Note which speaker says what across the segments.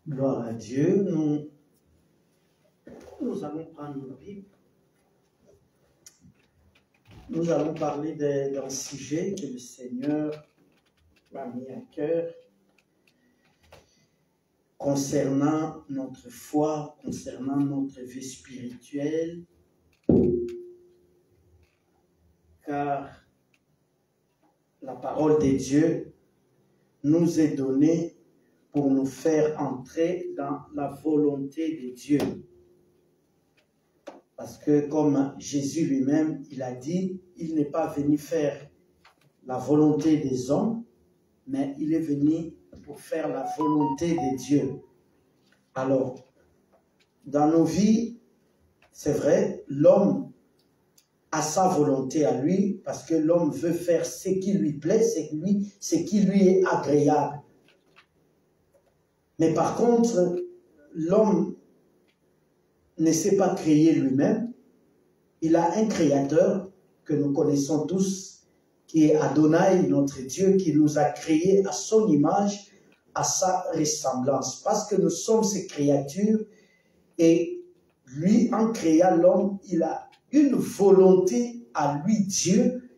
Speaker 1: Gloire à Dieu. Nous allons prendre nos Bibles. Nous allons parler d'un sujet que le Seigneur m'a mis à cœur concernant notre foi, concernant notre vie spirituelle, car la parole de Dieu nous est donnée pour nous faire entrer dans la volonté de Dieu. Parce que comme Jésus lui-même, il a dit, il n'est pas venu faire la volonté des hommes, mais il est venu pour faire la volonté de Dieu. Alors, dans nos vies, c'est vrai, l'homme a sa volonté à lui, parce que l'homme veut faire ce qui lui plaît, ce qui lui est agréable. Mais par contre, l'homme ne s'est pas créé lui-même. Il a un créateur que nous connaissons tous, qui est Adonai, notre Dieu, qui nous a créés à son image, à sa ressemblance. Parce que nous sommes ses créatures et lui, en créant l'homme, il a une volonté à lui, Dieu,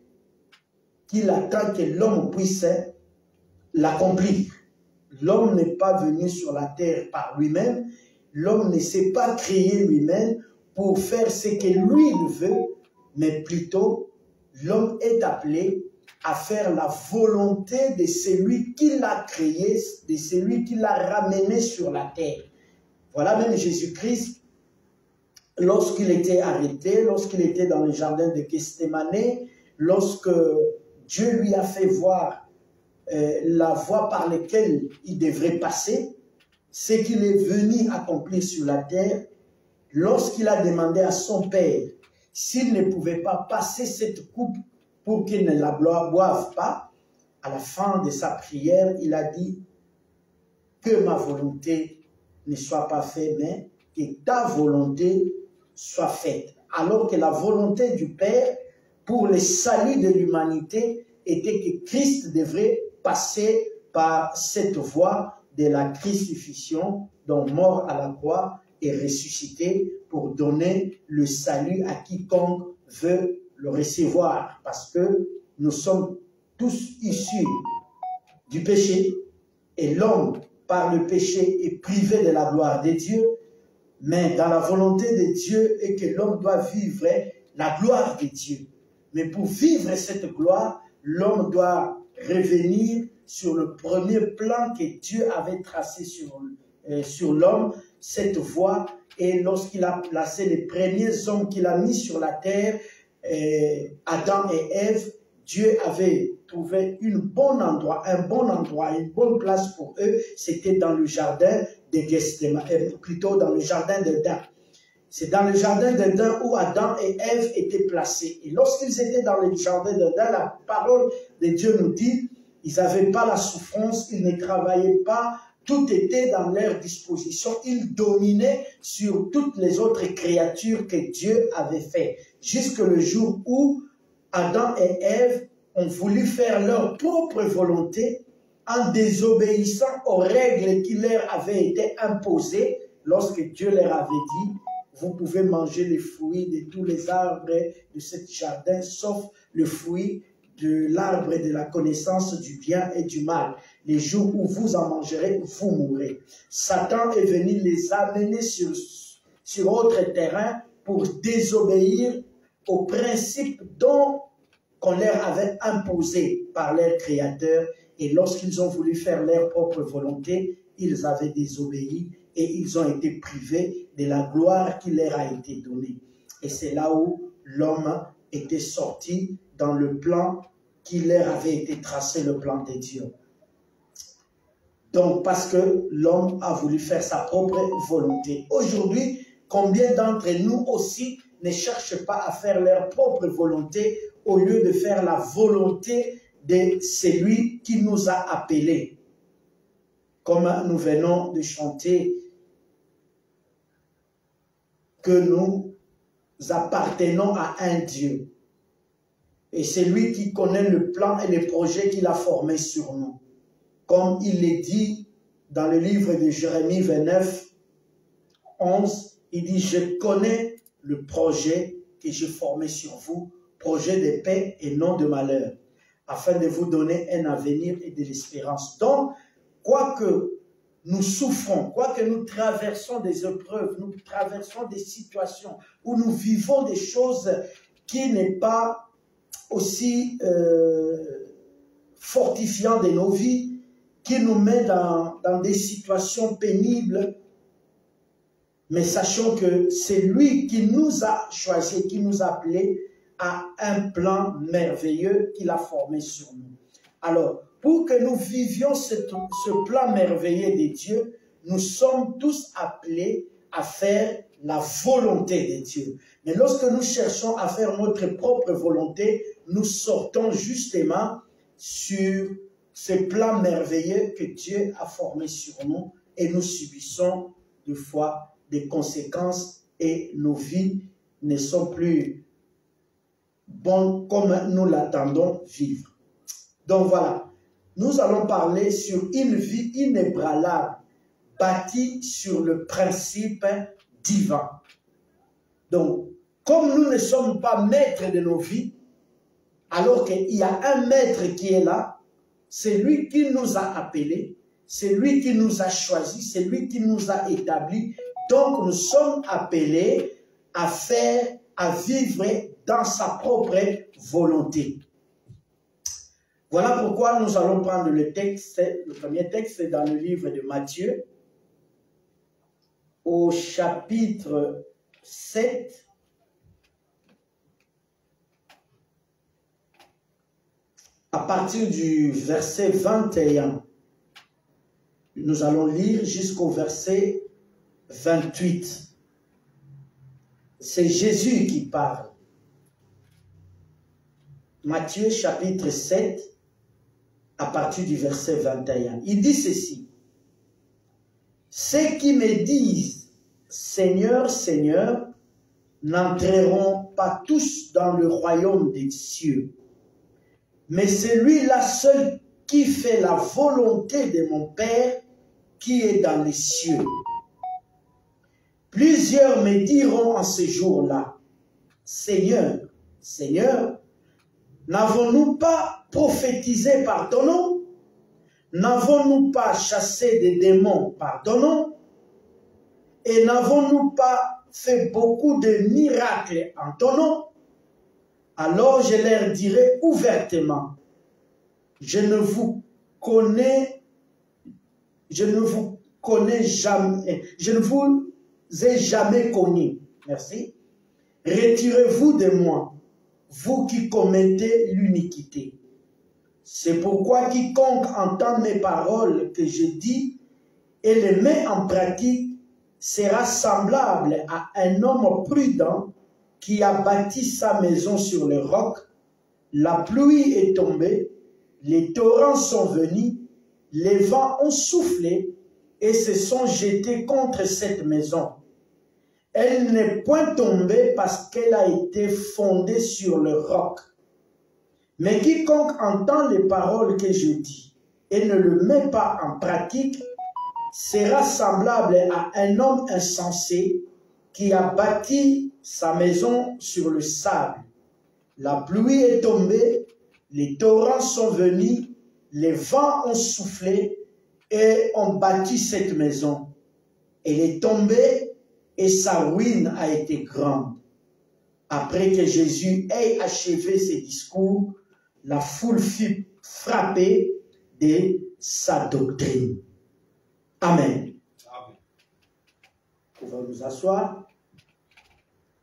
Speaker 1: qu'il attend que l'homme puisse l'accomplir. L'homme n'est pas venu sur la terre par lui-même. L'homme ne s'est pas créé lui-même pour faire ce que lui veut, mais plutôt l'homme est appelé à faire la volonté de celui qui l'a créé, de celui qui l'a ramené sur la terre. Voilà même Jésus-Christ, lorsqu'il était arrêté, lorsqu'il était dans le jardin de Gethsémane, lorsque Dieu lui a fait voir la voie par laquelle il devrait passer, ce qu'il est venu accomplir sur la terre, lorsqu'il a demandé à son Père s'il ne pouvait pas passer cette coupe pour qu'il ne la boive pas, à la fin de sa prière, il a dit que ma volonté ne soit pas faite, mais que ta volonté soit faite. Alors que la volonté du Père pour le salut de l'humanité était que Christ devrait passer par cette voie de la crucifixion, donc mort à la croix et ressuscité pour donner le salut à quiconque veut le recevoir. Parce que nous sommes tous issus du péché et l'homme, par le péché, est privé de la gloire de Dieu. Mais dans la volonté de Dieu est que l'homme doit vivre la gloire de Dieu. Mais pour vivre cette gloire, l'homme doit revenir sur le premier plan que Dieu avait tracé sur l'homme, cette voie. Et lorsqu'il a placé les premiers hommes qu'il a mis sur la terre, Adam et Ève, Dieu avait trouvé un bon endroit, une bonne place pour eux. C'était dans le jardin de Gethsémane, plutôt dans le jardin d'Éden. C'est dans le jardin d'Éden où Adam et Ève étaient placés. Et lorsqu'ils étaient dans le jardin d'Éden, la parole de Dieu nous dit, ils n'avaient pas la souffrance, ils ne travaillaient pas, tout était dans leur disposition. Ils dominaient sur toutes les autres créatures que Dieu avait faites. Jusque le jour où Adam et Ève ont voulu faire leur propre volonté en désobéissant aux règles qui leur avaient été imposées lorsque Dieu leur avait dit vous pouvez manger les fruits de tous les arbres de ce jardin, sauf le fruit de l'arbre de la connaissance du bien et du mal. Les jours où vous en mangerez, vous mourrez. Satan est venu les amener sur autre terrain pour désobéir aux principes qu'on leur avait imposés par leur Créateur. Et lorsqu'ils ont voulu faire leur propre volonté, ils avaient désobéi et ils ont été privés de la gloire qui leur a été donnée. Et c'est là où l'homme était sorti dans le plan qui leur avait été tracé, le plan de Dieu. Donc, parce que l'homme a voulu faire sa propre volonté. Aujourd'hui, combien d'entre nous aussi ne cherchent pas à faire leur propre volonté au lieu de faire la volonté de celui qui nous a appelés? Comme nous venons de chanter, que nous appartenons à un Dieu. Et c'est lui qui connaît le plan et les projets qu'il a formés sur nous. Comme il est dit dans le livre de Jérémie 29, 11, il dit, je connais le projet que j'ai formé sur vous, projet de paix et non de malheur, afin de vous donner un avenir et de l'espérance. Donc, quoique nous souffrons, quoique nous traversons des épreuves, nous traversons des situations où nous vivons des choses qui n'est pas aussi fortifiant de nos vies, qui nous met dans des situations pénibles, mais sachons que c'est lui qui nous a choisis, qui nous a appelés à un plan merveilleux qu'il a formé sur nous. Alors, pour que nous vivions ce plan merveilleux de Dieu, nous sommes tous appelés à faire la volonté de Dieu. Mais lorsque nous cherchons à faire notre propre volonté, nous sortons justement sur ce plan merveilleux que Dieu a formé sur nous et nous subissons des fois des conséquences et nos vies ne sont plus bonnes comme nous l'attendons vivre. Donc voilà, nous allons parler sur une vie inébranlable bâtie sur le principe divin. Donc, comme nous ne sommes pas maîtres de nos vies, alors qu'il y a un maître qui est là, c'est lui qui nous a appelés, c'est lui qui nous a choisis, c'est lui qui nous a établis. Donc, nous sommes appelés à faire, à vivre dans sa propre volonté. Voilà pourquoi nous allons prendre le texte, le premier texte dans le livre de Matthieu, au chapitre 7, à partir du verset 21. Nous allons lire jusqu'au verset 28. C'est Jésus qui parle. Matthieu chapitre 7, à partir du verset 21. Il dit ceci. Ceux qui me disent, Seigneur, Seigneur, n'entreront pas tous dans le royaume des cieux, mais celui-là seul qui fait la volonté de mon Père qui est dans les cieux. Plusieurs me diront en ce jour-là, Seigneur, Seigneur, n'avons-nous pas prophétisé par ton nom? N'avons-nous pas chassé des démons par ton nom? Et n'avons-nous pas fait beaucoup de miracles en ton nom? Alors je leur dirai ouvertement, je ne vous connais jamais, je ne vous ai jamais connu. Merci. Retirez-vous de moi, vous qui commettez l'iniquité. C'est pourquoi quiconque entend mes paroles que je dis et les met en pratique sera semblable à un homme prudent qui a bâti sa maison sur le roc. La pluie est tombée, les torrents sont venus, les vents ont soufflé et se sont jetés contre cette maison. Elle n'est point tombée parce qu'elle a été fondée sur le roc. Mais quiconque entend les paroles que je dis et ne le met pas en pratique sera semblable à un homme insensé qui a bâti sa maison sur le sable. La pluie est tombée, les torrents sont venus, les vents ont soufflé et ont bâti cette maison. Elle est tombée et sa ruine a été grande. Après que Jésus ait achevé ses discours, la foule fut frappée de sa doctrine. Amen. Amen. Nous pouvons nous asseoir.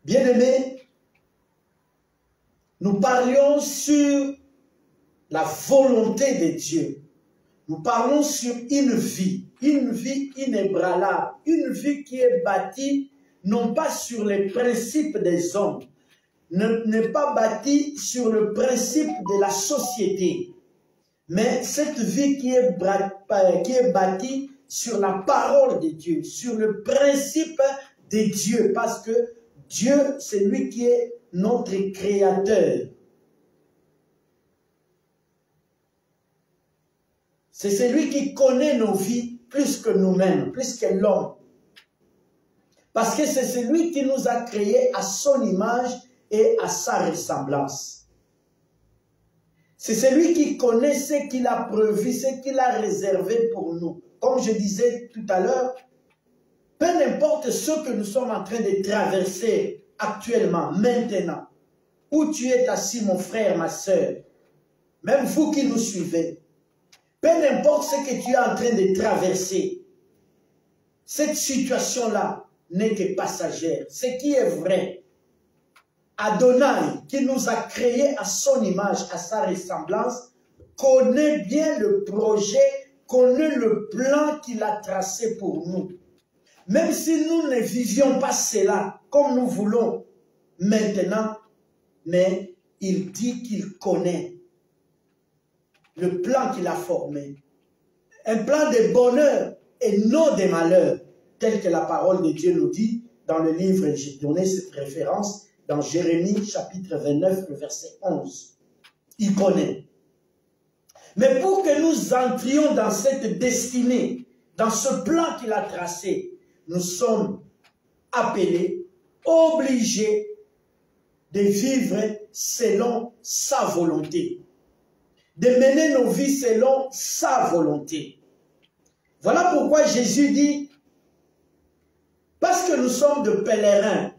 Speaker 1: Bien-aimés, nous parlions sur la volonté de Dieu. Nous parlons sur une vie inébranlable, une vie qui est bâtie non pas sur les principes des hommes, n'est pas bâtie sur le principe de la société, mais cette vie qui est bâtie sur la parole de Dieu, sur le principe de Dieu, parce que Dieu, c'est lui qui est notre créateur. C'est celui qui connaît nos vies plus que nous-mêmes, plus que l'homme. Parce que c'est celui qui nous a créés à son image et à sa ressemblance. C'est celui qui connaît ce qu'il a prévu, ce qu'il a réservé pour nous. Comme je disais tout à l'heure, peu importe ce que nous sommes en train de traverser actuellement, maintenant, où tu es assis, mon frère, ma soeur, même vous qui nous suivez, peu importe ce que tu es en train de traverser, cette situation-là n'est que passagère. Ce qui est vrai, Adonai, qui nous a créés à son image, à sa ressemblance, connaît bien le projet, connaît le plan qu'il a tracé pour nous. Même si nous ne vivions pas cela comme nous voulons maintenant, mais il dit qu'il connaît le plan qu'il a formé. Un plan de bonheur et non de malheur, tel que la parole de Dieu nous dit dans le livre, j'ai donné cette référence, dans Jérémie chapitre 29, le verset 11. Il connaît. Mais pour que nous entrions dans cette destinée, dans ce plan qu'il a tracé, nous sommes appelés, obligés de vivre selon sa volonté, de mener nos vies selon sa volonté. Voilà pourquoi Jésus dit, parce que nous sommes de pèlerins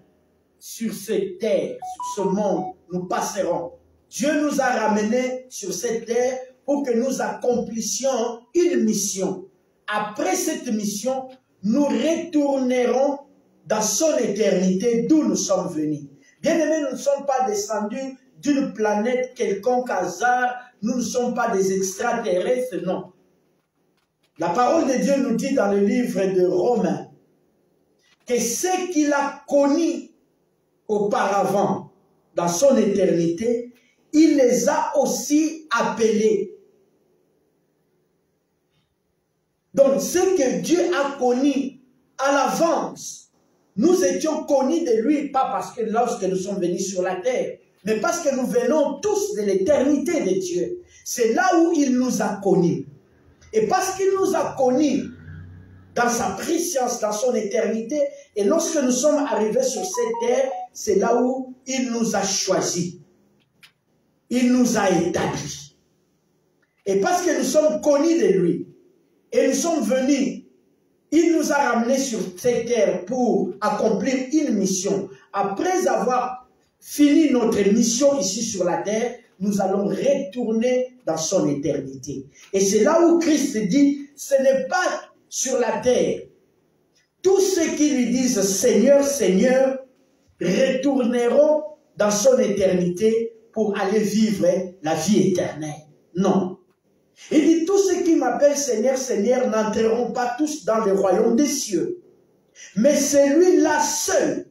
Speaker 1: sur cette terre, sur ce monde, nous passerons. Dieu nous a ramenés sur cette terre pour que nous accomplissions une mission. Après cette mission, nous retournerons dans son éternité d'où nous sommes venus. Bien-aimés, nous ne sommes pas descendus d'une planète quelconque hasard, nous ne sommes pas des extraterrestres, non. La parole de Dieu nous dit dans le livre de Romains que ce qu'il a connu auparavant dans son éternité, il les a aussi appelés. Donc, ce que Dieu a connu à l'avance, nous étions connus de lui, pas parce que lorsque nous sommes venus sur la terre, mais parce que nous venons tous de l'éternité de Dieu. C'est là où il nous a connus. Et parce qu'il nous a connus dans sa préscience, dans son éternité, et lorsque nous sommes arrivés sur cette terre, c'est là où il nous a choisis. Il nous a établis. Et parce que nous sommes connus de lui, et nous sommes venus, il nous a ramenés sur cette terre pour accomplir une mission. Après avoir fini notre mission ici sur la terre, nous allons retourner dans son éternité. Et c'est là où Christ dit, ce n'est pas sur la terre. Tous ceux qui lui disent Seigneur, Seigneur, retourneront dans son éternité pour aller vivre la vie éternelle. Non. Il dit, tous ceux qui m'appellent Seigneur, Seigneur, n'entreront pas tous dans le royaume des cieux. Mais c'est lui-là seul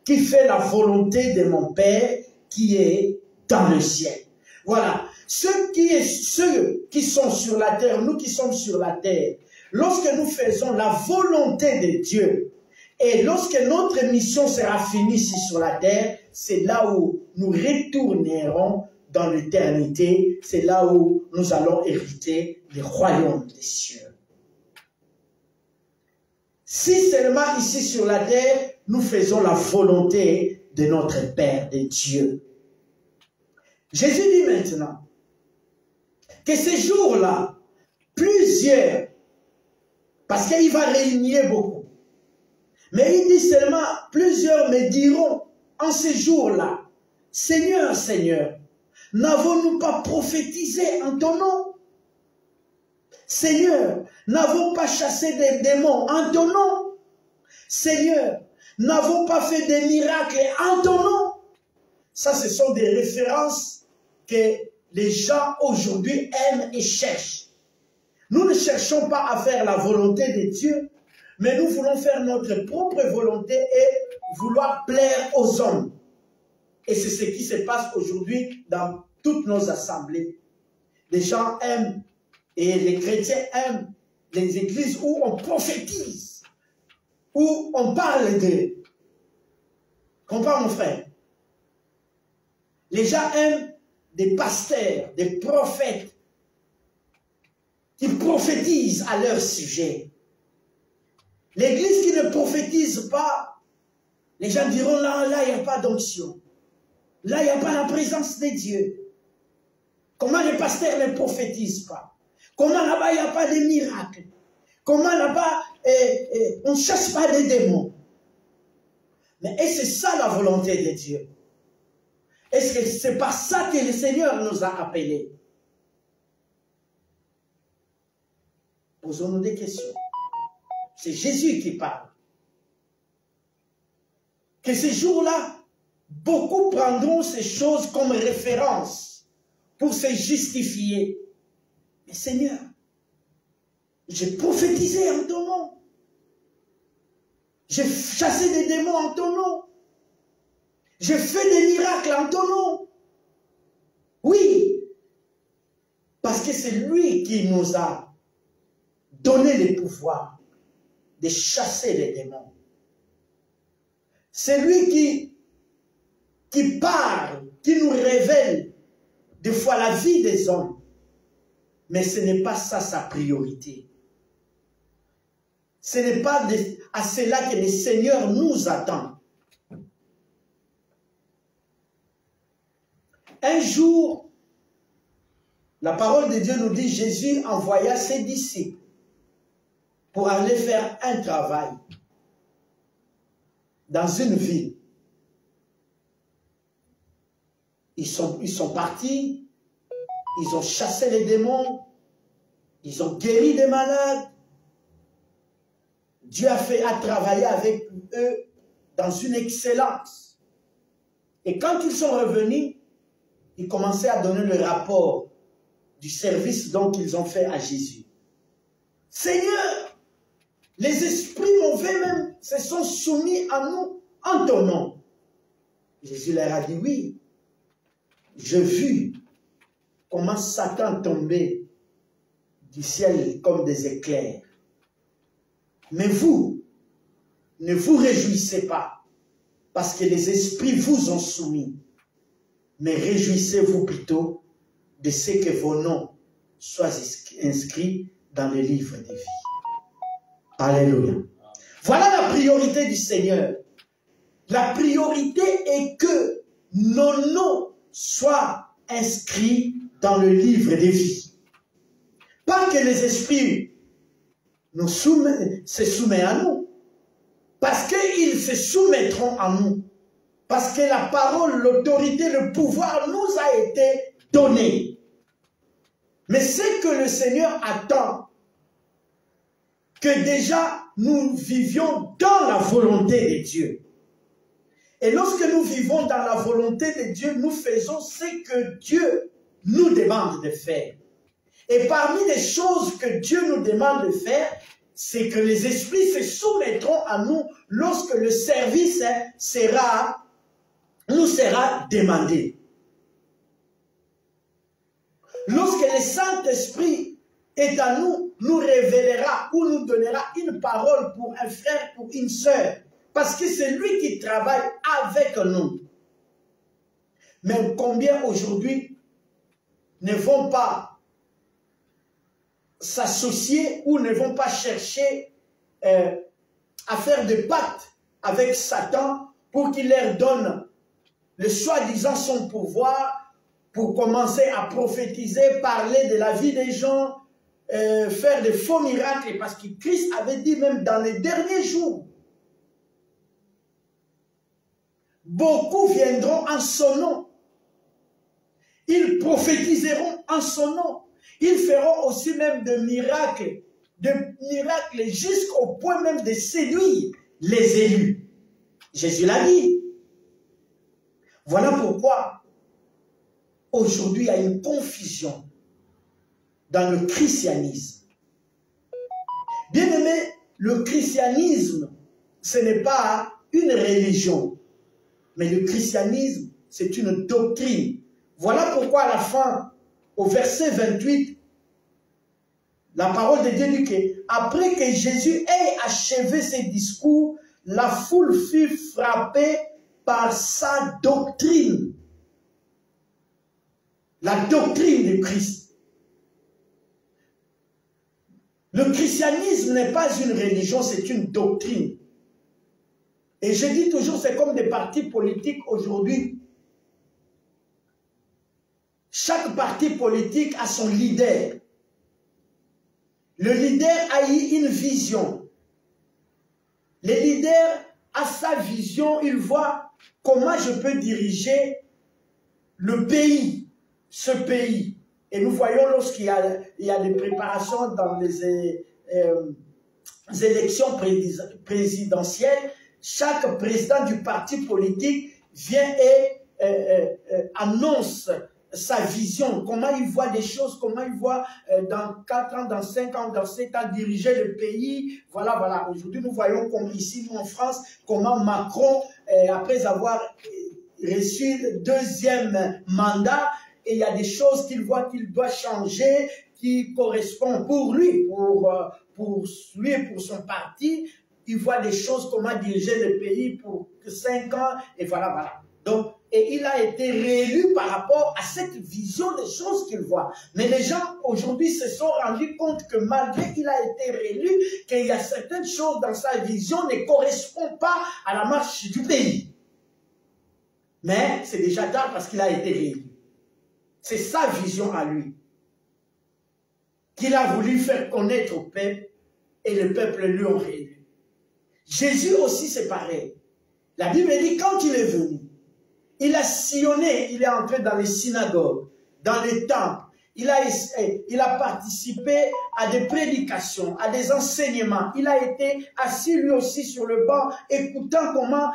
Speaker 1: qui fait la volonté de mon Père qui est dans le ciel. Voilà. Ceux qui sont sur la terre, nous qui sommes sur la terre, lorsque nous faisons la volonté de Dieu, et lorsque notre mission sera finie ici sur la terre, c'est là où nous retournerons dans l'éternité, c'est là où nous allons hériter le royaume des cieux. Si seulement ici sur la terre, nous faisons la volonté de notre Père, de Dieu. Jésus dit maintenant que ces jours-là, plusieurs, parce qu'il va régner beaucoup, mais il dit seulement, plusieurs me diront en ces jours-là, Seigneur, Seigneur, n'avons-nous pas prophétisé en ton nom? Seigneur, n'avons pas chassé des démons en ton nom? Seigneur, n'avons pas fait des miracles en ton nom? Ça, ce sont des références que les gens aujourd'hui aiment et cherchent. Nous ne cherchons pas à faire la volonté de Dieu, mais nous voulons faire notre propre volonté et vouloir plaire aux hommes. Et c'est ce qui se passe aujourd'hui dans toutes nos assemblées. Les gens aiment, et les chrétiens aiment, les églises où on prophétise, où on parle de... Comprends mon frère? Les gens aiment des pasteurs, des prophètes, qui prophétisent à leur sujet. L'église qui ne prophétise pas, les gens diront là, il n'y a pas d'onction. Là, il n'y a pas la présence de Dieu. Comment les pasteurs ne prophétisent pas? Comment là-bas, il n'y a pas de miracles? Comment là-bas, on ne chasse pas des démons? Mais est-ce que c'est ça la volonté de Dieu? Est-ce que c'est pas ça que le Seigneur nous a appelés? Posons-nous des questions. C'est Jésus qui parle. Que ces jours-là, beaucoup prendront ces choses comme référence pour se justifier. Mais Seigneur, j'ai prophétisé en ton nom. J'ai chassé des démons en ton nom. J'ai fait des miracles en ton nom. Oui, parce que c'est lui qui nous a donné le pouvoir de chasser les démons. C'est lui qui parle, qui nous révèle des fois la vie des hommes. Mais ce n'est pas ça sa priorité. Ce n'est pas à cela que le Seigneur nous attend. Un jour, la parole de Dieu nous dit, Jésus envoya ses disciples pour aller faire un travail dans une ville. Ils sont partis, ils ont chassé les démons, ils ont guéri des malades. Dieu a travaillé avec eux dans une excellence. Et quand ils sont revenus, ils commençaient à donner le rapport du service donc qu'ils ont fait à Jésus. Seigneur, les esprits mauvais même se sont soumis à nous en ton nom. Jésus leur a dit oui. J'ai vu comment Satan tombait du ciel comme des éclairs. Mais vous, ne vous réjouissez pas parce que les esprits vous ont soumis. Mais réjouissez-vous plutôt de ce que vos noms soient inscrits dans le livre des vies. Alléluia. Voilà la priorité du Seigneur. La priorité est que nos noms soient inscrits dans le livre des vies. Pas que les esprits se soumettent à nous. Parce qu'ils se soumettront à nous. Parce que la parole, l'autorité, le pouvoir nous a été donné. Mais c'est que le Seigneur attend que déjà nous vivions dans la volonté de Dieu. Et lorsque nous vivons dans la volonté de Dieu, nous faisons ce que Dieu nous demande de faire. Et parmi les choses que Dieu nous demande de faire, c'est que les esprits se soumettront à nous lorsque le service nous sera demandé. Lorsque le Saint-Esprit est à nous, nous révélera ou nous donnera une parole pour un frère, pour une sœur. Parce que c'est lui qui travaille avec nous. Mais combien aujourd'hui ne vont pas s'associer ou ne vont pas chercher à faire des pactes avec Satan pour qu'il leur donne le soi-disant son pouvoir pour commencer à prophétiser, parler de la vie des gens, faire de faux miracles. Parce que Christ avait dit même dans les derniers jours, beaucoup viendront en son nom. Ils prophétiseront en son nom. Ils feront aussi même de miracles jusqu'au point même de séduire les élus. Jésus l'a dit. Voilà pourquoi aujourd'hui il y a une confusion dans le christianisme. Bien aimé, le christianisme, ce n'est pas une religion, mais le christianisme, c'est une doctrine. Voilà pourquoi à la fin, au verset 28, la parole de Dieu dit que après que Jésus ait achevé ses discours, la foule fut frappée par sa doctrine. La doctrine de Christ. Le christianisme n'est pas une religion, c'est une doctrine. Et je dis toujours, c'est comme des partis politiques aujourd'hui. Chaque parti politique a son leader. Le leader a eu une vision. Le leader a sa vision, il voit comment je peux diriger le pays, ce pays. Et nous voyons lorsqu'il y a des préparations dans les élections présidentielles, chaque président du parti politique vient et annonce sa vision, comment il voit des choses, comment il voit dans 4 ans, dans 5 ans, dans 7 ans diriger le pays. Voilà, voilà. Aujourd'hui, nous voyons comme ici, nous en France, comment Macron, après avoir reçu le 2e mandat, et il y a des choses qu'il voit qu'il doit changer, qui correspondent pour lui, pour lui et pour son parti. Il voit des choses, comment diriger le pays pour 5 ans, et voilà, voilà. Donc, et il a été réélu par rapport à cette vision des choses qu'il voit. Mais les gens, aujourd'hui, se sont rendus compte que malgré qu'il a été réélu, qu'il y a certaines choses dans sa vision ne correspondent pas à la marche du pays. Mais c'est déjà tard parce qu'il a été réélu. C'est sa vision à lui, qu'il a voulu faire connaître au peuple, et le peuple lui a réélu. Jésus aussi, c'est pareil. La Bible dit, quand il est venu, il a sillonné, il est entré dans les synagogues, dans les temples. Il a participé à des prédications, à des enseignements. Il a été assis lui aussi sur le banc, écoutant comment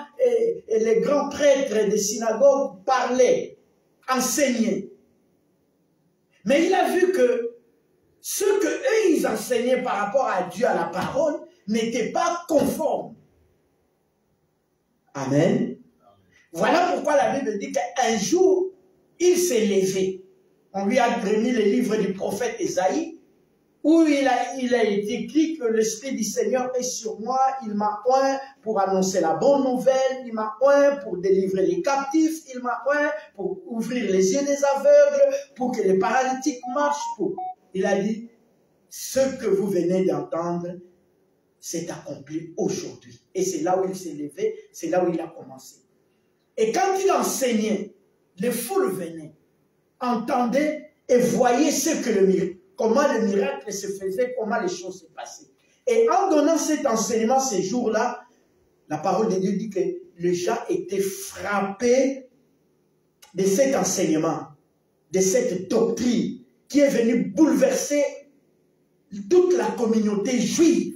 Speaker 1: les grands prêtres des synagogues parlaient, enseignaient. Mais il a vu que ce que eux ils enseignaient par rapport à Dieu, à la parole, n'était pas conforme. Amen. Voilà pourquoi la Bible dit qu'un jour, il s'est levé. On lui a remis les livres du prophète Ésaïe, où il a été écrit que l'Esprit du Seigneur est sur moi, il m'a oint pour annoncer la bonne nouvelle, il m'a oint pour délivrer les captifs, il m'a oint pour ouvrir les yeux des aveugles, pour que les paralytiques marchent. Il a dit, ce que vous venez d'entendre, c'est accompli aujourd'hui. Et c'est là où il s'est levé, c'est là où il a commencé. Et quand il enseignait, les foules venaient, entendaient et voyaient comment le miracle se faisait, comment les choses se passaient. Et en donnant cet enseignement ces jours-là, la parole de Dieu dit que les gens étaient frappés de cet enseignement, de cette doctrine qui est venue bouleverser toute la communauté juive,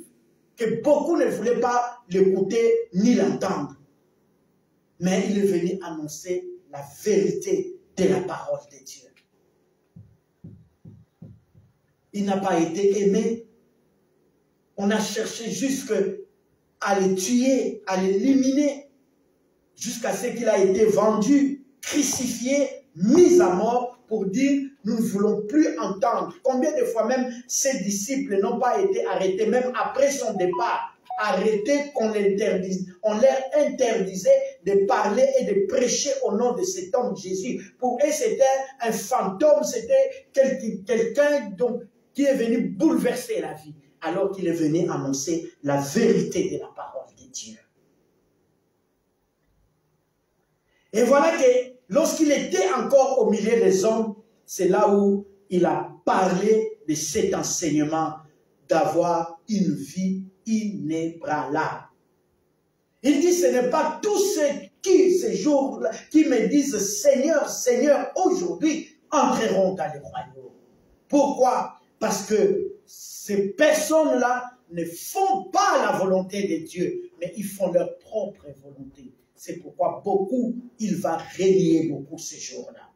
Speaker 1: que beaucoup ne voulaient pas l'écouter ni l'entendre. Mais il est venu annoncer la vérité de la parole de Dieu. Il n'a pas été aimé. On a cherché jusqu'à le tuer, à l'éliminer, jusqu'à ce qu'il a été vendu, crucifié, mis à mort pour dire nous ne voulons plus entendre. Combien de fois même ses disciples n'ont pas été arrêtés, même après son départ, arrêtés, on leur interdisait de parler et de prêcher au nom de cet homme Jésus. Pour eux, c'était un fantôme, c'était quelqu'un qui est venu bouleverser la vie, alors qu'il est venu annoncer la vérité de la parole de Dieu. Et voilà que lorsqu'il était encore au milieu des hommes, c'est là où il a parlé de cet enseignement d'avoir une vie inébranlable. Il dit, ce n'est pas tous ceux qui, ces jours-là, qui me disent Seigneur, Seigneur, aujourd'hui, entreront dans le royaume. Pourquoi? Parce que ces personnes-là ne font pas la volonté de Dieu, mais ils font leur propre volonté. C'est pourquoi beaucoup, il va régner beaucoup ces jours-là.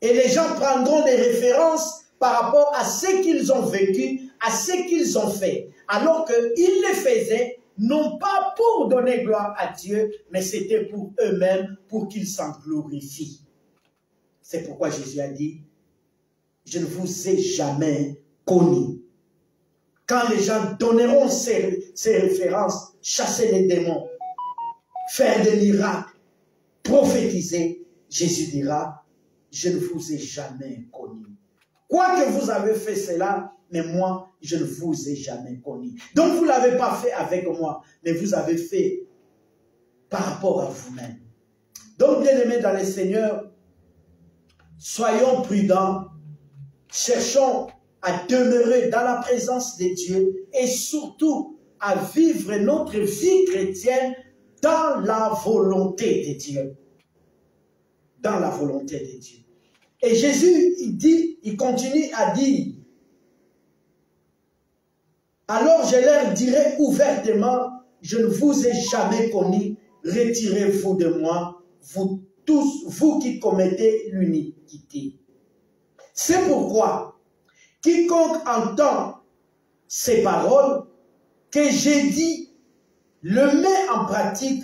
Speaker 1: Et les gens prendront des références par rapport à ce qu'ils ont vécu, à ce qu'ils ont fait. Alors qu'ils le faisaient, non pas pour donner gloire à Dieu, mais c'était pour eux-mêmes, pour qu'ils s'en glorifient. C'est pourquoi Jésus a dit, je ne vous ai jamais connu. Quand les gens donneront ces références, chasser les démons, faire des miracles, prophétiser, Jésus dira, je ne vous ai jamais connu. Quoique vous avez fait cela, mais moi, je ne vous ai jamais connu. Donc, vous ne l'avez pas fait avec moi, mais vous avez fait par rapport à vous-même. Donc, bien-aimés dans le Seigneur, soyons prudents, cherchons à demeurer dans la présence de Dieu et surtout à vivre notre vie chrétienne dans la volonté de Dieu. Dans la volonté de Dieu. Et Jésus, il continue à dire, alors je leur dirai ouvertement, je ne vous ai jamais connu, retirez-vous de moi, vous tous, vous qui commettez l'iniquité. C'est pourquoi, quiconque entend ces paroles que j'ai dit, le met en pratique,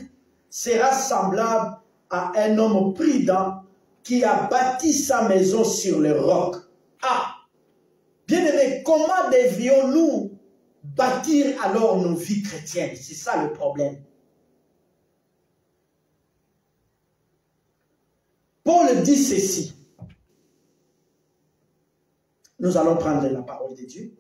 Speaker 1: sera semblable à un homme prudent qui a bâti sa maison sur le roc. Ah, bien-aimés, comment devions-nous bâtir alors nos vies chrétiennes? C'est ça le problème. Paul dit ceci. Nous allons prendre la parole de Dieu.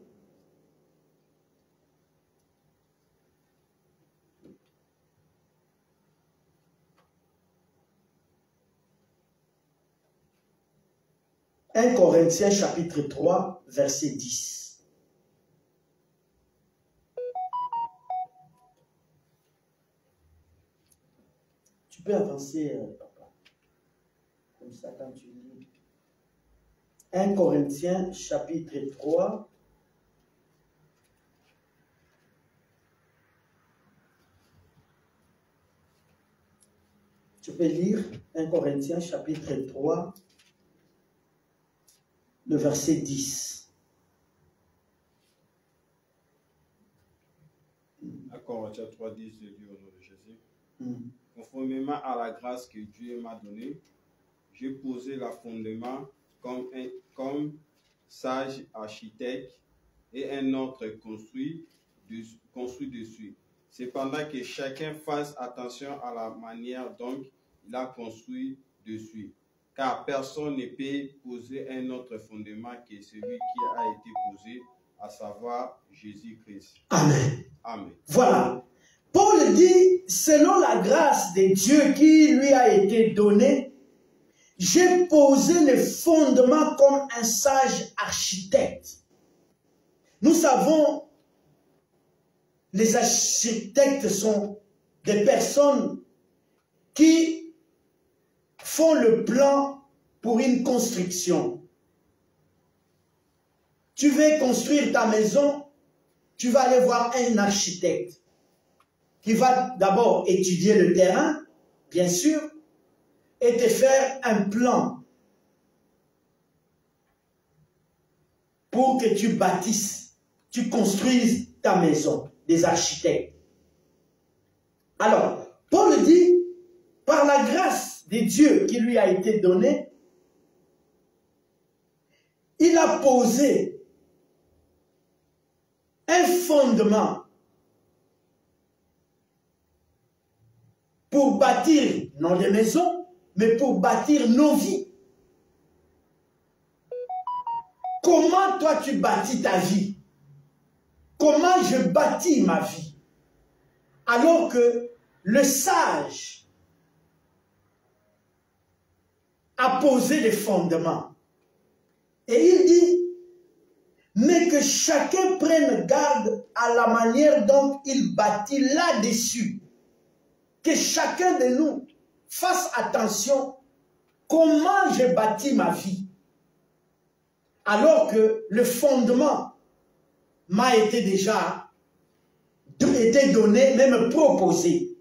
Speaker 1: « 1 Corinthiens chapitre 3, verset 10. Tu peux avancer, papa. Comme ça, quand tu lis. 1 Corinthiens chapitre 3. Tu peux lire 1 Corinthiens chapitre 3. Le verset 10.
Speaker 2: 1 Corinthiens 3, 10, je lis au nom de Jésus. Conformément à la grâce que Dieu m'a donnée, j'ai posé le fondement comme sage architecte et un autre construit dessus. Cependant que chacun fasse attention à la manière dont il a construit dessus. Car personne ne peut poser un autre fondement que celui qui a été posé, à savoir Jésus-Christ.
Speaker 1: Amen.
Speaker 2: Amen.
Speaker 1: Voilà. Paul dit, selon la grâce de Dieu qui lui a été donnée, j'ai posé le fondement comme un sage architecte. Nous savons, les architectes sont des personnes qui font le plan pour une construction. Tu veux construire ta maison, tu vas aller voir un architecte qui va d'abord étudier le terrain, bien sûr, et te faire un plan pour que tu bâtisses, tu construises ta maison, des architectes. Alors, Paul dit, par la grâce de Dieu qui lui a été donnée, il a posé un fondement pour bâtir non des maisons, mais pour bâtir nos vies. Comment toi tu bâtis ta vie? Comment je bâtis ma vie? Alors que le sage a posé les fondements. Et il dit, mais que chacun prenne garde à la manière dont il bâtit là-dessus. Que chacun de nous fasse attention comment je bâtis ma vie. Alors que le fondement m'a été déjà donné, même proposé.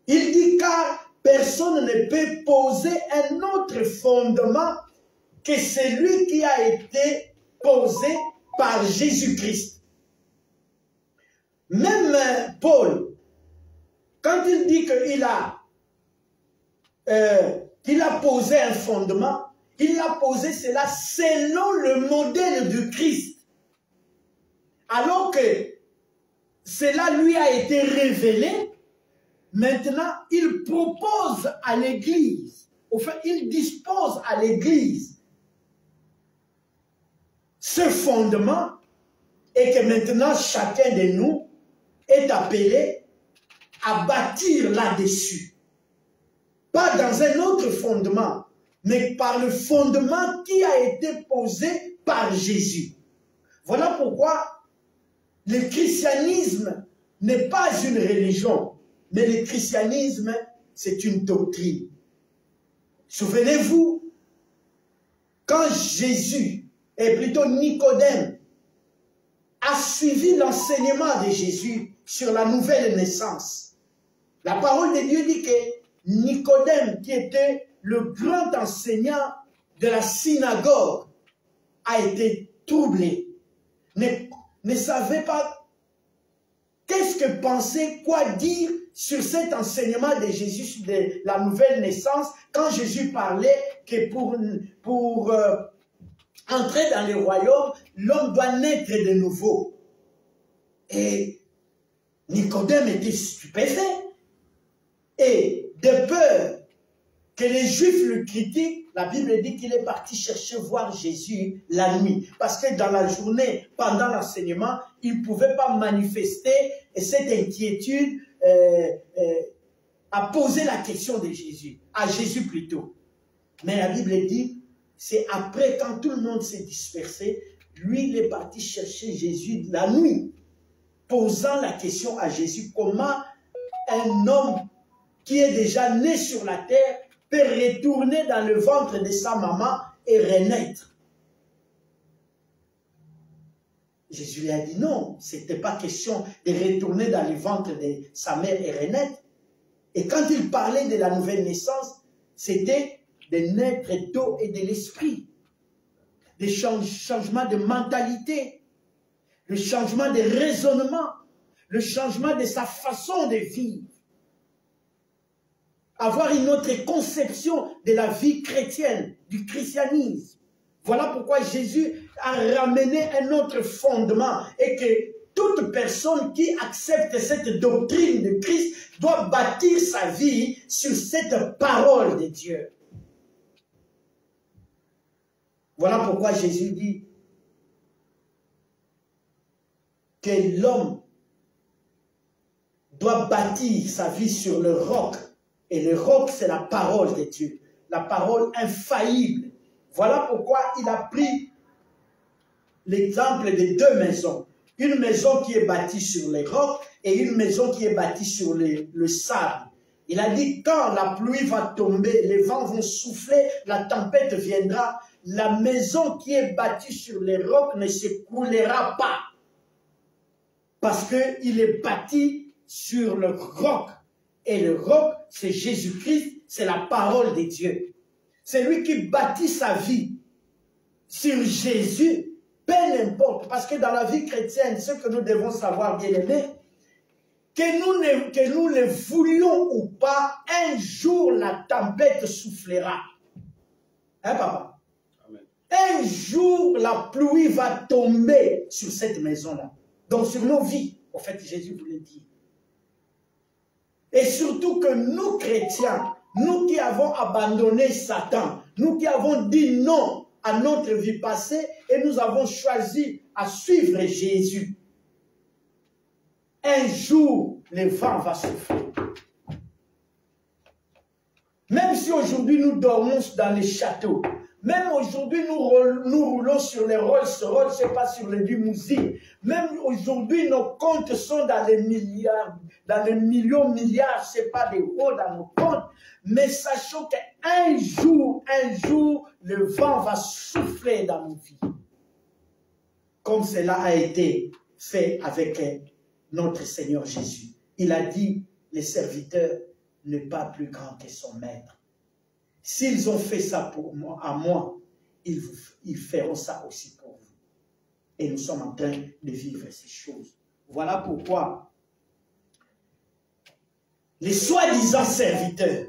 Speaker 1: Il dit, car personne ne peut poser un autre fondement que celui qui a été posé par Jésus-Christ. Même Paul, quand il dit qu'il a posé un fondement, il a posé cela selon le modèle du Christ. Alors que cela lui a été révélé, maintenant il propose à l'Église, enfin il dispose à l'Église ce fondement et que maintenant chacun de nous est appelé à bâtir là-dessus. Pas dans un autre fondement, mais par le fondement qui a été posé par Jésus. Voilà pourquoi le christianisme n'est pas une religion, mais le christianisme, c'est une doctrine. Souvenez-vous, quand Jésus, et plutôt Nicodème, a suivi l'enseignement de Jésus sur la nouvelle naissance, la parole de Dieu dit que Nicodème, qui était le grand enseignant de la synagogue, a été troublé, ne savait pas qu'est-ce que penser, quoi dire sur cet enseignement de Jésus de la nouvelle naissance, quand Jésus parlait que pour entrer dans le royaume, l'homme doit naître de nouveau. Et Nicodème était stupéfait. Et de peur que les Juifs le critiquent, la Bible dit qu'il est parti chercher voir Jésus la nuit. Parce que dans la journée, pendant l'enseignement, il ne pouvait pas manifester cette inquiétude à poser la question de Jésus, à Jésus plutôt. Mais la Bible dit, c'est après, quand tout le monde s'est dispersé, lui, il est parti chercher Jésus la nuit, posant la question à Jésus, comment un homme qui est déjà né sur la terre peut retourner dans le ventre de sa maman et renaître. Jésus lui a dit non, ce n'était pas question de retourner dans le ventre de sa mère et renaître. Et quand il parlait de la nouvelle naissance, c'était de naître d'eau et de l'esprit. Le changement de mentalité, le changement de raisonnement, le changement de sa façon de vivre. Avoir une autre conception de la vie chrétienne, du christianisme. Voilà pourquoi Jésus a ramené un autre fondement et que toute personne qui accepte cette doctrine de Christ doit bâtir sa vie sur cette parole de Dieu. Voilà pourquoi Jésus dit que l'homme doit bâtir sa vie sur le roc. Et le roc, c'est la parole de Dieu, la parole infaillible. Voilà pourquoi il a pris l'exemple de deux maisons. Une maison qui est bâtie sur les rocs et une maison qui est bâtie sur le sable. Il a dit, quand la pluie va tomber, les vents vont souffler, la tempête viendra, la maison qui est bâtie sur les rocs ne s'écroulera pas. Parce qu'il est bâti sur le roc. Et le roc, c'est Jésus-Christ, c'est la parole de Dieu. C'est lui qui bâtit sa vie sur Jésus, peu importe. Parce que dans la vie chrétienne, ce que nous devons savoir, bien aimés, que nous le voulions ou pas, un jour la tempête soufflera. Hein, papa? Amen. Un jour la pluie va tomber sur cette maison-là. Donc sur nos vies, en fait, Jésus voulait dire. Et surtout que nous, chrétiens, nous qui avons abandonné Satan, nous qui avons dit non à notre vie passée et nous avons choisi à suivre Jésus, un jour, le vent va souffler. Même si aujourd'hui nous dormons dans les châteaux, même aujourd'hui nous roulons sur les Rolls-Royce, c'est pas sur les limousines, même aujourd'hui nos comptes sont dans les milliards, dans les millions, milliards, c'est pas des hauts dans nos comptes, mais sachons qu'un jour, le vent va souffler dans nos vies. Comme cela a été fait avec notre Seigneur Jésus. Il a dit, les serviteurs n'est pas plus grand que son maître. S'ils ont fait ça pour moi, à moi, ils feront ça aussi pour vous. Et nous sommes en train de vivre ces choses. Voilà pourquoi les soi-disant serviteurs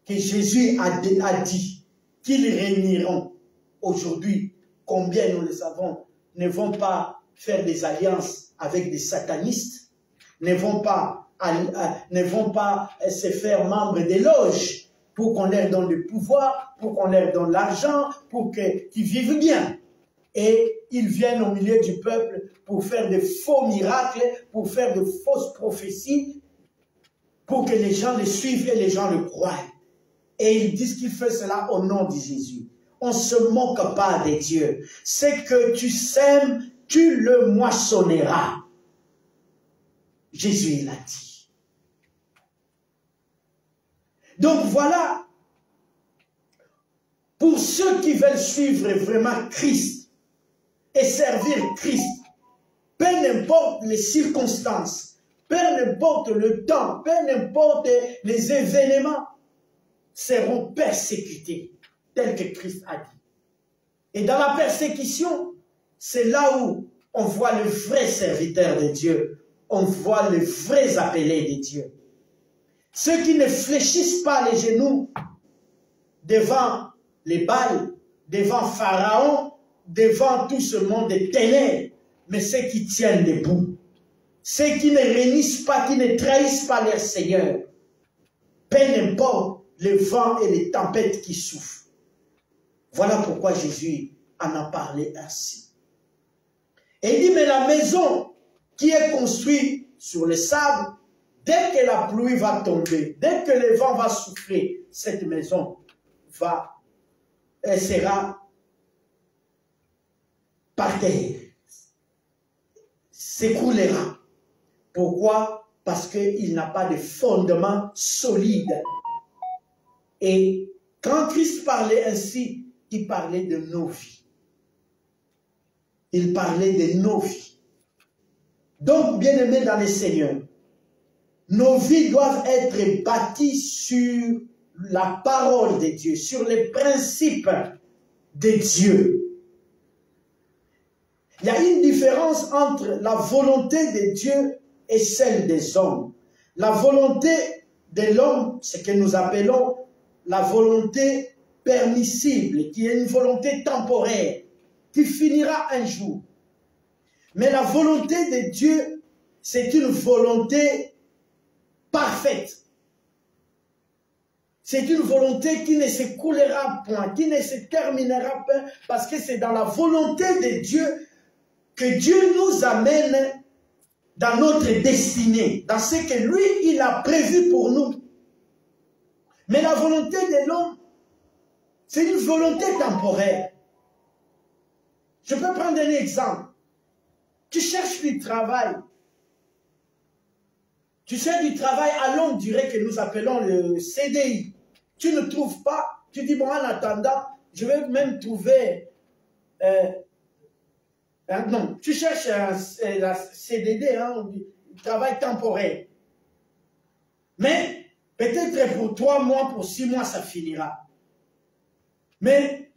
Speaker 1: que Jésus a dit qu'ils régneront aujourd'hui, combien nous le savons, ne vont pas faire des alliances avec des satanistes, ne vont pas se faire membres des loges pour qu'on leur donne le pouvoir, pour qu'on leur donne l'argent, pour qu'ils vivent bien. et ils viennent au milieu du peuple pour faire de faux miracles, pour faire de fausses prophéties, pour que les gens le suivent et les gens le croient. Et ils disent qu'il fait cela au nom de Jésus. On ne se moque pas de Dieu. Ce que tu sèmes, tu le moissonneras. Jésus l'a dit. Donc voilà, pour ceux qui veulent suivre vraiment Christ et servir Christ, peu n'importe les circonstances, peu n'importe le temps, peu n'importe les événements, seront persécutés, tel que Christ a dit. Et dans la persécution, c'est là où on voit le vrai serviteur de Dieu, on voit les vrais appelés de Dieu. Ceux qui ne fléchissent pas les genoux devant les Baals, devant Pharaon, devant tout ce monde de ténèbres, mais ceux qui tiennent debout, ceux qui ne réunissent pas, qui ne trahissent pas leur Seigneur, peu importe les vents et les tempêtes qui souffrent. Voilà pourquoi Jésus en a parlé ainsi. Et il dit, mais la maison qui est construite sur le sable, dès que la pluie va tomber, dès que le vent va souffler, cette maison elle sera par terre, s'écroulera. Pourquoi? Parce qu'il n'a pas de fondement solide. Et quand Christ parlait ainsi, il parlait de nos vies. Il parlait de nos vies. Donc, bien-aimés dans le Seigneur, nos vies doivent être bâties sur la parole de Dieu, sur les principes de Dieu. Il y a une différence entre la volonté de Dieu et celle des hommes. La volonté de l'homme, ce que nous appelons la volonté permissible, qui est une volonté temporaire, qui finira un jour. Mais la volonté de Dieu, c'est une volonté parfaite. C'est une volonté qui ne s'écoulera point, qui ne se terminera pas, parce que c'est dans la volonté de Dieu que Dieu nous amène dans notre destinée, dans ce que lui, il a prévu pour nous. Mais la volonté de l'homme, c'est une volonté temporaire. Je peux prendre un exemple. Tu cherches du travail. Tu cherches du travail à longue durée que nous appelons le CDI. Tu ne trouves pas. Tu dis, bon, en attendant, je vais même trouver... non, tu cherches la CDD, travail temporaire. Mais peut-être pour 3 mois, pour 6 mois, ça finira. Mais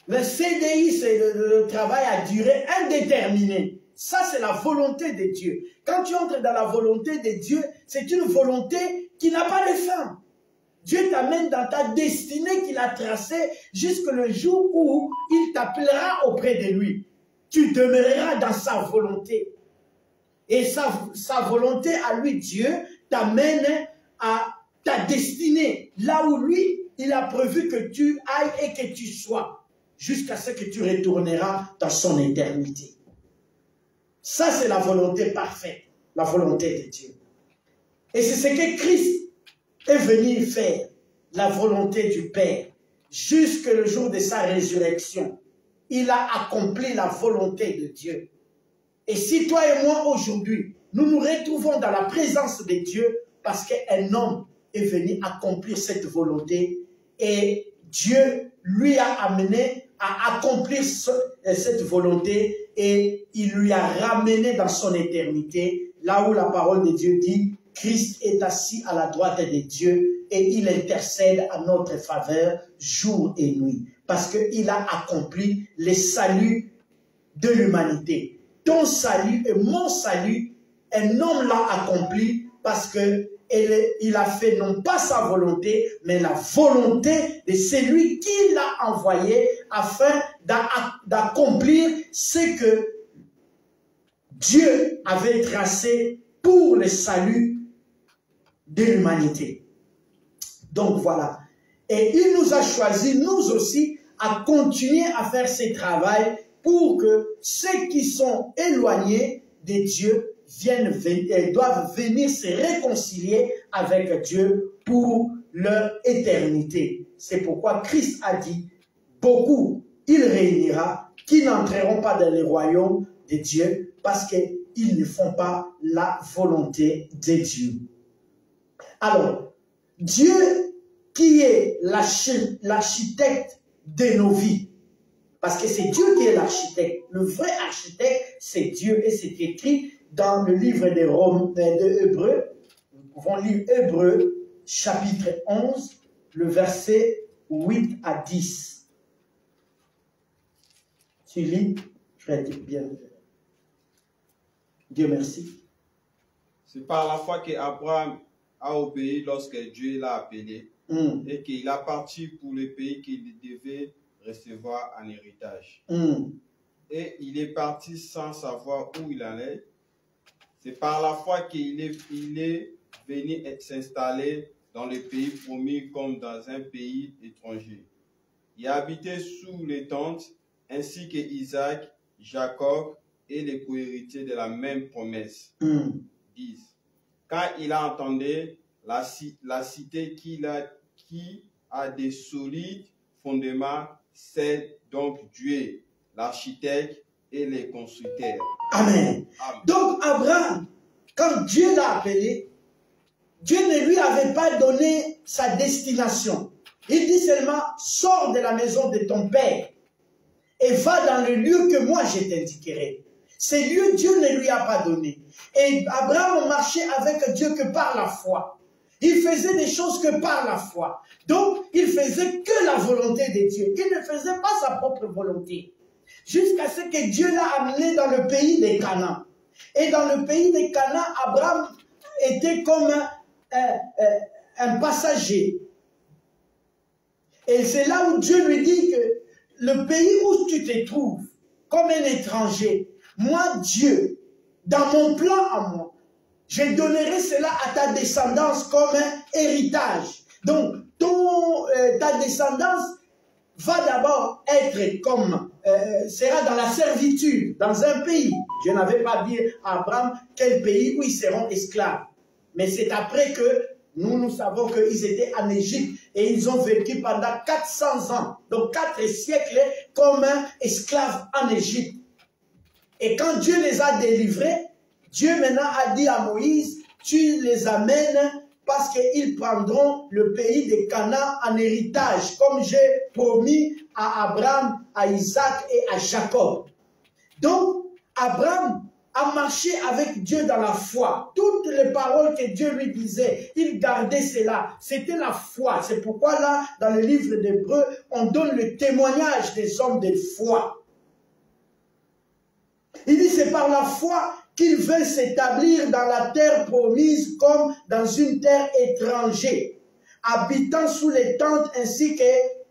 Speaker 1: le CDI, c'est le travail à durée indéterminée. Ça, c'est la volonté de Dieu. Quand tu entres dans la volonté de Dieu, c'est une volonté qui n'a pas de fin. Dieu t'amène dans ta destinée qu'il a tracée jusqu'au jour où il t'appellera auprès de lui. Tu demeureras dans sa volonté. Et sa volonté à lui, Dieu, t'amène à ta destinée. Là où lui, il a prévu que tu ailles et que tu sois. Jusqu'à ce que tu retourneras dans son éternité. Ça, c'est la volonté parfaite. La volonté de Dieu. Et c'est ce que Christ est venu faire, la volonté du Père, jusqu'au jour de sa résurrection. Il a accompli la volonté de Dieu. Et si toi et moi aujourd'hui, nous nous retrouvons dans la présence de Dieu, parce qu'un homme est venu accomplir cette volonté, et Dieu lui a amené à accomplir cette volonté, et il lui a ramené dans son éternité, là où la parole de Dieu dit, Christ est assis à la droite de Dieu et il intercède à notre faveur jour et nuit. Parce qu'il a accompli le salut de l'humanité. Ton salut et mon salut, un homme l'a accompli parce qu'il a fait non pas sa volonté, mais la volonté de celui qui l'a envoyé afin d'accomplir ce que Dieu avait tracé pour le salut de l'humanité. Donc voilà. Et il nous a choisi, nous aussi, à continuer à faire ce travail pour que ceux qui sont éloignés de Dieu doivent venir se réconcilier avec Dieu pour leur éternité. C'est pourquoi Christ a dit, beaucoup il réunira qui n'entreront pas dans le royaume de Dieu parce qu'ils ne font pas la volonté de Dieu. Alors, Dieu qui est l'architecte de nos vies, parce que c'est Dieu qui est l'architecte, le vrai architecte c'est Dieu et c'est écrit dans le livre de Hébreux. Nous pouvons lire Hébreux chapitre 11, le verset 8 à 10. Tu lis, je vais dire bien. Dieu merci.
Speaker 2: C'est par la foi qu'Abraham a obéi lorsque Dieu l'a appelé et qu'il a parti pour le pays qu'il devait recevoir en héritage. Et il est parti sans savoir où il allait. C'est par la foi qu'il est venu s'installer dans le pays promis comme dans un pays étranger. Il a habité sous les tentes ainsi que Isaac, Jacob et les co-héritiers de la même promesse. 10. Quand il a entendu la cité qui a des solides fondements, c'est donc Dieu, l'architecte et les constructeurs.
Speaker 1: Amen. Amen. Donc Abraham, quand Dieu l'a appelé, Dieu ne lui avait pas donné sa destination. Il dit seulement, sors de la maison de ton père et va dans le lieu que moi je t'indiquerai. Ces lieux, Dieu ne lui a pas donné. Et Abraham marchait avec Dieu que par la foi. Il faisait des choses que par la foi. Donc, il faisait que la volonté de Dieu. Il ne faisait pas sa propre volonté. Jusqu'à ce que Dieu l'a amené dans le pays des Canaan. Et dans le pays des Canaan, Abraham était comme un passager. Et c'est là où Dieu lui dit que le pays où tu te trouves, comme un étranger, moi, Dieu, dans mon plan à moi, je donnerai cela à ta descendance comme un héritage. Donc, ta descendance va d'abord être comme, sera dans la servitude, dans un pays. Dieu n'avait pas dit à Abraham quel pays où ils seront esclaves. Mais c'est après que nous savons qu'ils étaient en Égypte et ils ont vécu pendant 400 ans, donc 4 siècles comme esclaves en Égypte. Et quand Dieu les a délivrés, Dieu maintenant a dit à Moïse, tu les amènes parce qu'ils prendront le pays de Canaan en héritage, comme j'ai promis à Abraham, à Isaac et à Jacob. Donc, Abraham a marché avec Dieu dans la foi. Toutes les paroles que Dieu lui disait, il gardait cela. C'était la foi. C'est pourquoi là, dans le livre d'Hébreux, on donne le témoignage des hommes de foi. Il dit, c'est par la foi qu'il veut s'établir dans la terre promise comme dans une terre étrangère, habitant sous les tentes ainsi que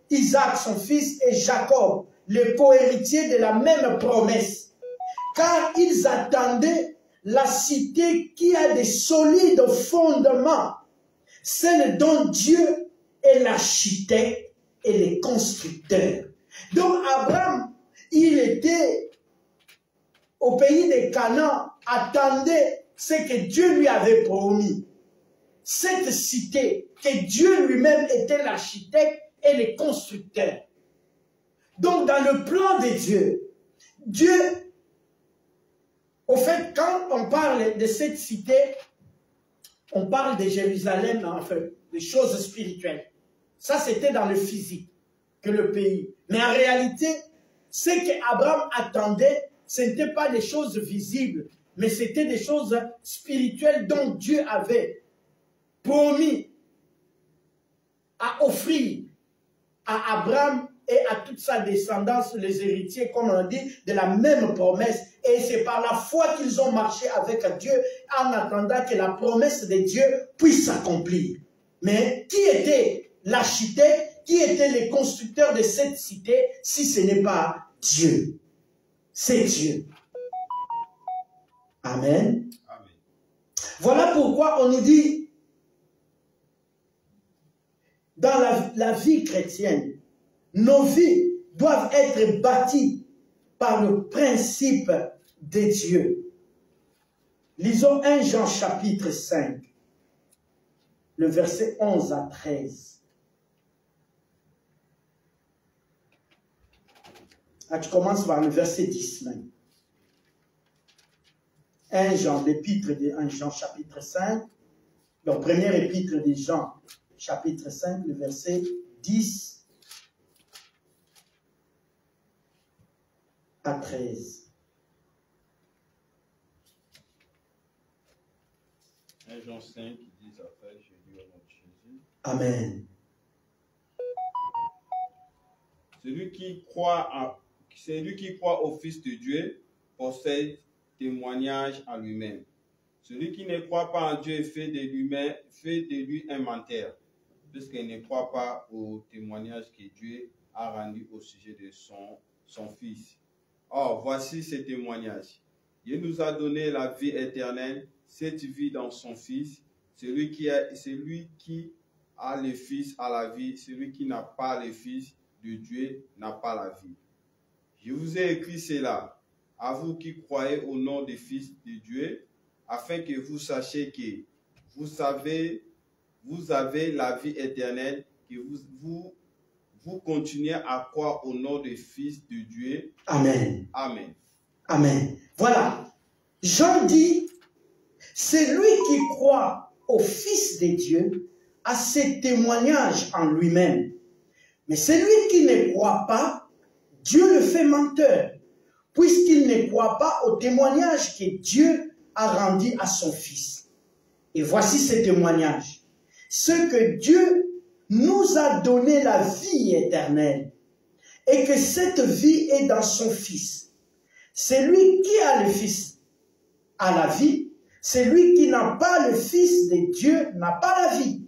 Speaker 1: Isaac, son fils, et Jacob, les co-héritiers de la même promesse. Car ils attendaient la cité qui a des solides fondements, celle dont Dieu est l'architecte et le constructeur. Donc Abraham, il était au pays de Canaan, attendait ce que Dieu lui avait promis. Cette cité, que Dieu lui-même était l'architecte et le constructeur. Donc dans le plan de Dieu, Dieu, au fait, quand on parle de cette cité, on parle de Jérusalem, en fait, des choses spirituelles. Ça, c'était dans le physique, que le pays. Mais en réalité, ce qu'Abraham attendait, ce n'était pas des choses visibles, mais c'était des choses spirituelles dont Dieu avait promis à offrir à Abraham et à toute sa descendance, les héritiers, comme on dit, de la même promesse. Et c'est par la foi qu'ils ont marché avec Dieu en attendant que la promesse de Dieu puisse s'accomplir. Mais qui était l'architecte, qui était le constructeur de cette cité, si ce n'est pas Dieu? C'est Dieu. Amen.
Speaker 2: Amen.
Speaker 1: Voilà pourquoi on nous dit, dans la vie chrétienne, nos vies doivent être bâtis par le principe de Dieu. Lisons 1 Jean chapitre 5, le verset 11 à 13. Ah, tu commences par le verset 10 même. 1 Jean, l'épître de 1 Jean chapitre 5, donc première épître de Jean chapitre 5, le verset 10 à 13.
Speaker 2: 1 Jean 5, 10 à 13, je lis au nom de Jésus.
Speaker 1: Amen.
Speaker 2: Celui qui croit au Fils de Dieu possède témoignage en lui-même. Celui qui ne croit pas en Dieu fait de lui un menteur, puisqu'il ne croit pas au témoignage que Dieu a rendu au sujet de son Fils. Or, voici ce témoignage. Dieu nous a donné la vie éternelle, cette vie dans son Fils. Celui qui a le Fils a la vie, celui qui n'a pas le Fils de Dieu n'a pas la vie. Je vous ai écrit cela, à vous qui croyez au nom du Fils de Dieu, afin que vous sachiez que vous avez la vie éternelle, que vous continuez à croire au nom du Fils de Dieu.
Speaker 1: Amen.
Speaker 2: Amen.
Speaker 1: Amen. Voilà. Jean dit, c'est lui qui croit au Fils de Dieu a ce témoignage en lui-même. Mais celui qui ne croit pas, Dieu le fait menteur, puisqu'il ne croit pas au témoignage que Dieu a rendu à son Fils. Et voici ce témoignage. Ce que Dieu nous a donné la vie éternelle, et que cette vie est dans son Fils. Celui qui a le Fils a la vie, celui qui n'a pas le Fils de Dieu n'a pas la vie.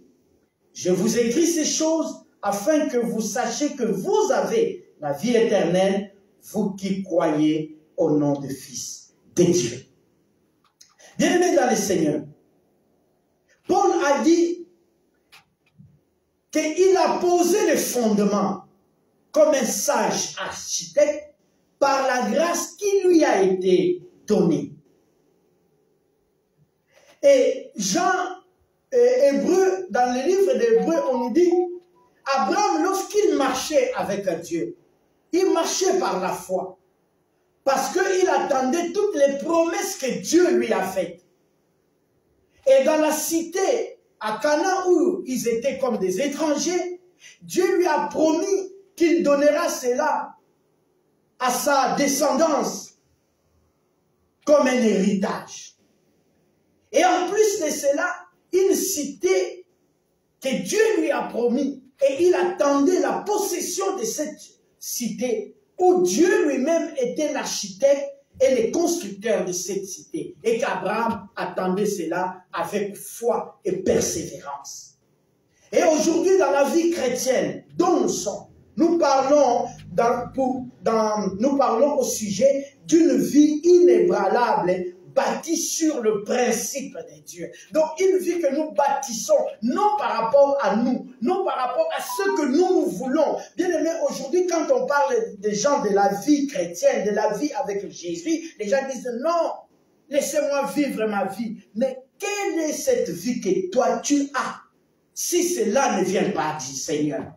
Speaker 1: Je vous écris ces choses afin que vous sachiez que vous avez la vie éternelle, vous qui croyez au nom du Fils de Dieu. Bien-aimés dans le Seigneur, Paul a dit qu'il a posé le fondement comme un sage architecte par la grâce qui lui a été donnée. Et Jean, Hébreu, dans le livre d'Hébreu, on nous dit, Abraham, lorsqu'il marchait avec Dieu, il marchait par la foi. Parce qu'il attendait toutes les promesses que Dieu lui a faites. Et dans la cité, à Canaan, où ils étaient comme des étrangers, Dieu lui a promis qu'il donnera cela à sa descendance comme un héritage. Et en plus de cela, une cité que Dieu lui a promis, et il attendait la possession de cette cité, où Dieu lui-même était l'architecte et le constructeur de cette cité, et qu'Abraham attendait cela avec foi et persévérance. Et aujourd'hui, dans la vie chrétienne dont nous sommes, nous parlons au sujet d'une vie inébranlable, bâtie sur le principe de Dieu. Donc une vie que nous bâtissons, non par rapport à nous, non par rapport à ce que nous voulons. Bien aimé, aujourd'hui, quand on parle des gens de la vie chrétienne, de la vie avec Jésus, les gens disent non, laissez-moi vivre ma vie. Mais quelle est cette vie que toi tu as? Si cela ne vient pas du Seigneur,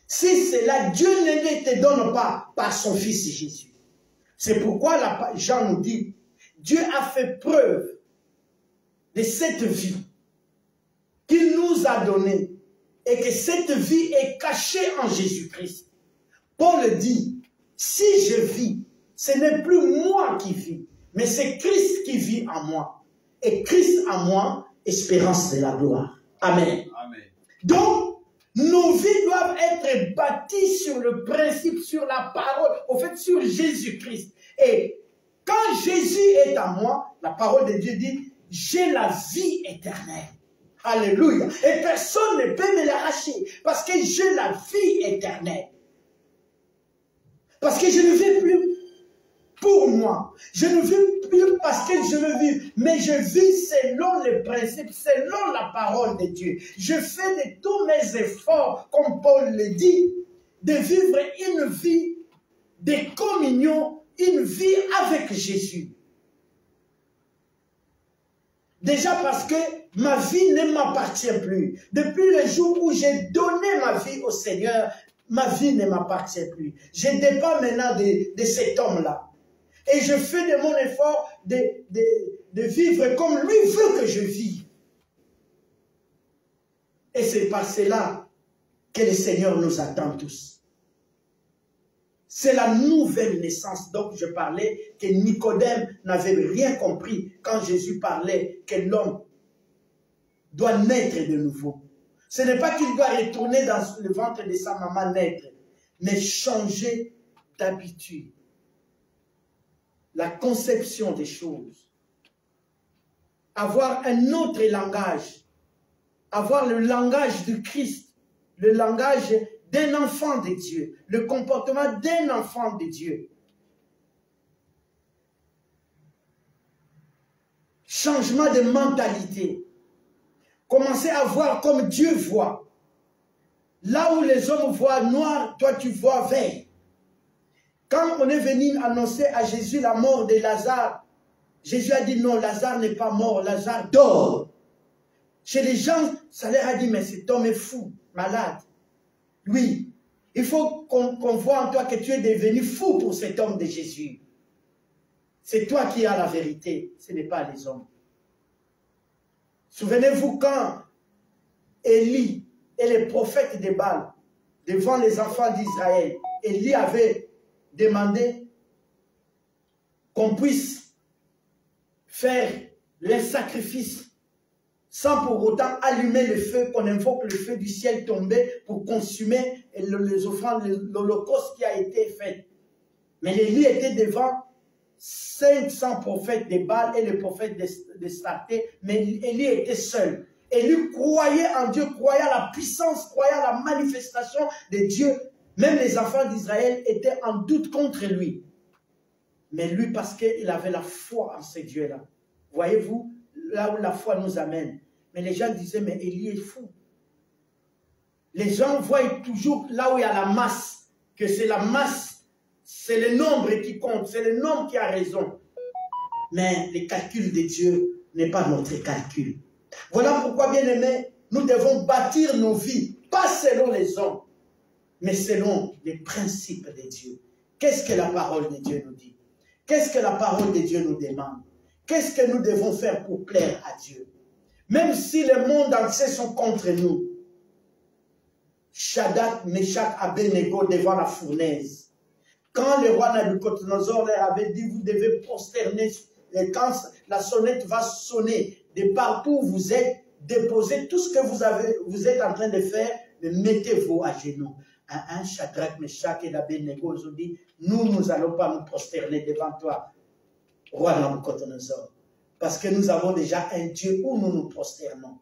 Speaker 1: si cela, Dieu ne te donne pas par son Fils Jésus. C'est pourquoi Jean nous dit, Dieu a fait preuve de cette vie qu'il nous a donnée et que cette vie est cachée en Jésus-Christ. Paul dit, si je vis, ce n'est plus moi qui vis, mais c'est Christ qui vit en moi. Et Christ en moi, espérance de la gloire. Amen.
Speaker 2: Amen.
Speaker 1: Donc, nos vies doivent être bâties sur le principe, sur la parole, au fait, sur Jésus-Christ. Et quand Jésus est en moi, la parole de Dieu dit, j'ai la vie éternelle. Alléluia. Et personne ne peut me l'arracher parce que j'ai la vie éternelle. Parce que je ne vis plus pour moi. Je ne vis plus parce que je veux vivre, mais je vis selon les principes, selon la parole de Dieu. Je fais de tous mes efforts, comme Paul le dit, de vivre une vie de communion, une vie avec Jésus. Déjà parce que ma vie ne m'appartient plus. Depuis le jour où j'ai donné ma vie au Seigneur, ma vie ne m'appartient plus. Je dépends maintenant de cet homme-là. Et je fais de mon effort de vivre comme lui veut que je vive. Et c'est par cela que le Seigneur nous attend tous. C'est la nouvelle naissance dont je parlais, que Nicodème n'avait rien compris quand Jésus parlait que l'homme doit naître de nouveau. Ce n'est pas qu'il doit retourner dans le ventre de sa maman naître, mais changer d'habitude. La conception des choses. Avoir un autre langage. Avoir le langage du Christ. Le langage d'un enfant de Dieu. Le comportement d'un enfant de Dieu. Changement de mentalité. Commencer à voir comme Dieu voit. Là où les hommes voient noir, toi tu vois vert. Quand on est venu annoncer à Jésus la mort de Lazare, Jésus a dit non, Lazare n'est pas mort, Lazare dort. Chez les gens, ça leur a dit, mais cet homme est fou, malade. Oui, il faut qu'on voit en toi que tu es devenu fou pour cet homme de Jésus. C'est toi qui as la vérité, ce n'est pas les hommes. Souvenez-vous quand Élie et les prophètes de Baal, devant les enfants d'Israël, Élie avait demandé qu'on puisse faire les sacrifices sans pour autant allumer le feu, qu'on invoque le feu du ciel tombé pour consumer les offrandes, l'holocauste qui a été fait. Mais Élie était devant 500 prophètes de Baal et les prophètes de Sarté, mais Élie était seul. Élie croyait en Dieu, croyait à la puissance, croyait à la manifestation de Dieu. Même les enfants d'Israël étaient en doute contre lui. Mais lui, parce qu'il avait la foi en ce Dieu-là. Voyez-vous, là où la foi nous amène. Mais les gens disaient, mais Élie est fou. Les gens voient toujours là où il y a la masse, que c'est la masse, c'est le nombre qui compte, c'est le nombre qui a raison. Mais le calcul de Dieu n'est pas notre calcul. Voilà pourquoi, bien aimés, nous devons bâtir nos vies, pas selon les hommes, mais selon les principes de Dieu. Qu'est-ce que la parole de Dieu nous dit? Qu'est-ce que la parole de Dieu nous demande? Qu'est-ce que nous devons faire pour plaire à Dieu? Même si le monde entier sont contre nous, Shadrach, Meshach, Abednego devant la fournaise. Quand le roi Nabucodonosor leur avait dit, vous devez prosterner, et quand la sonnette va sonner, de partout où vous êtes, déposez tout ce que vous êtes en train de faire, mais mettez-vous à genoux. Un Shadrach, Meshach et Abednego, ils ont dit, nous n'allons pas nous prosterner devant toi, roi Nabucodonosor, parce que nous avons déjà un Dieu où nous nous prosternons.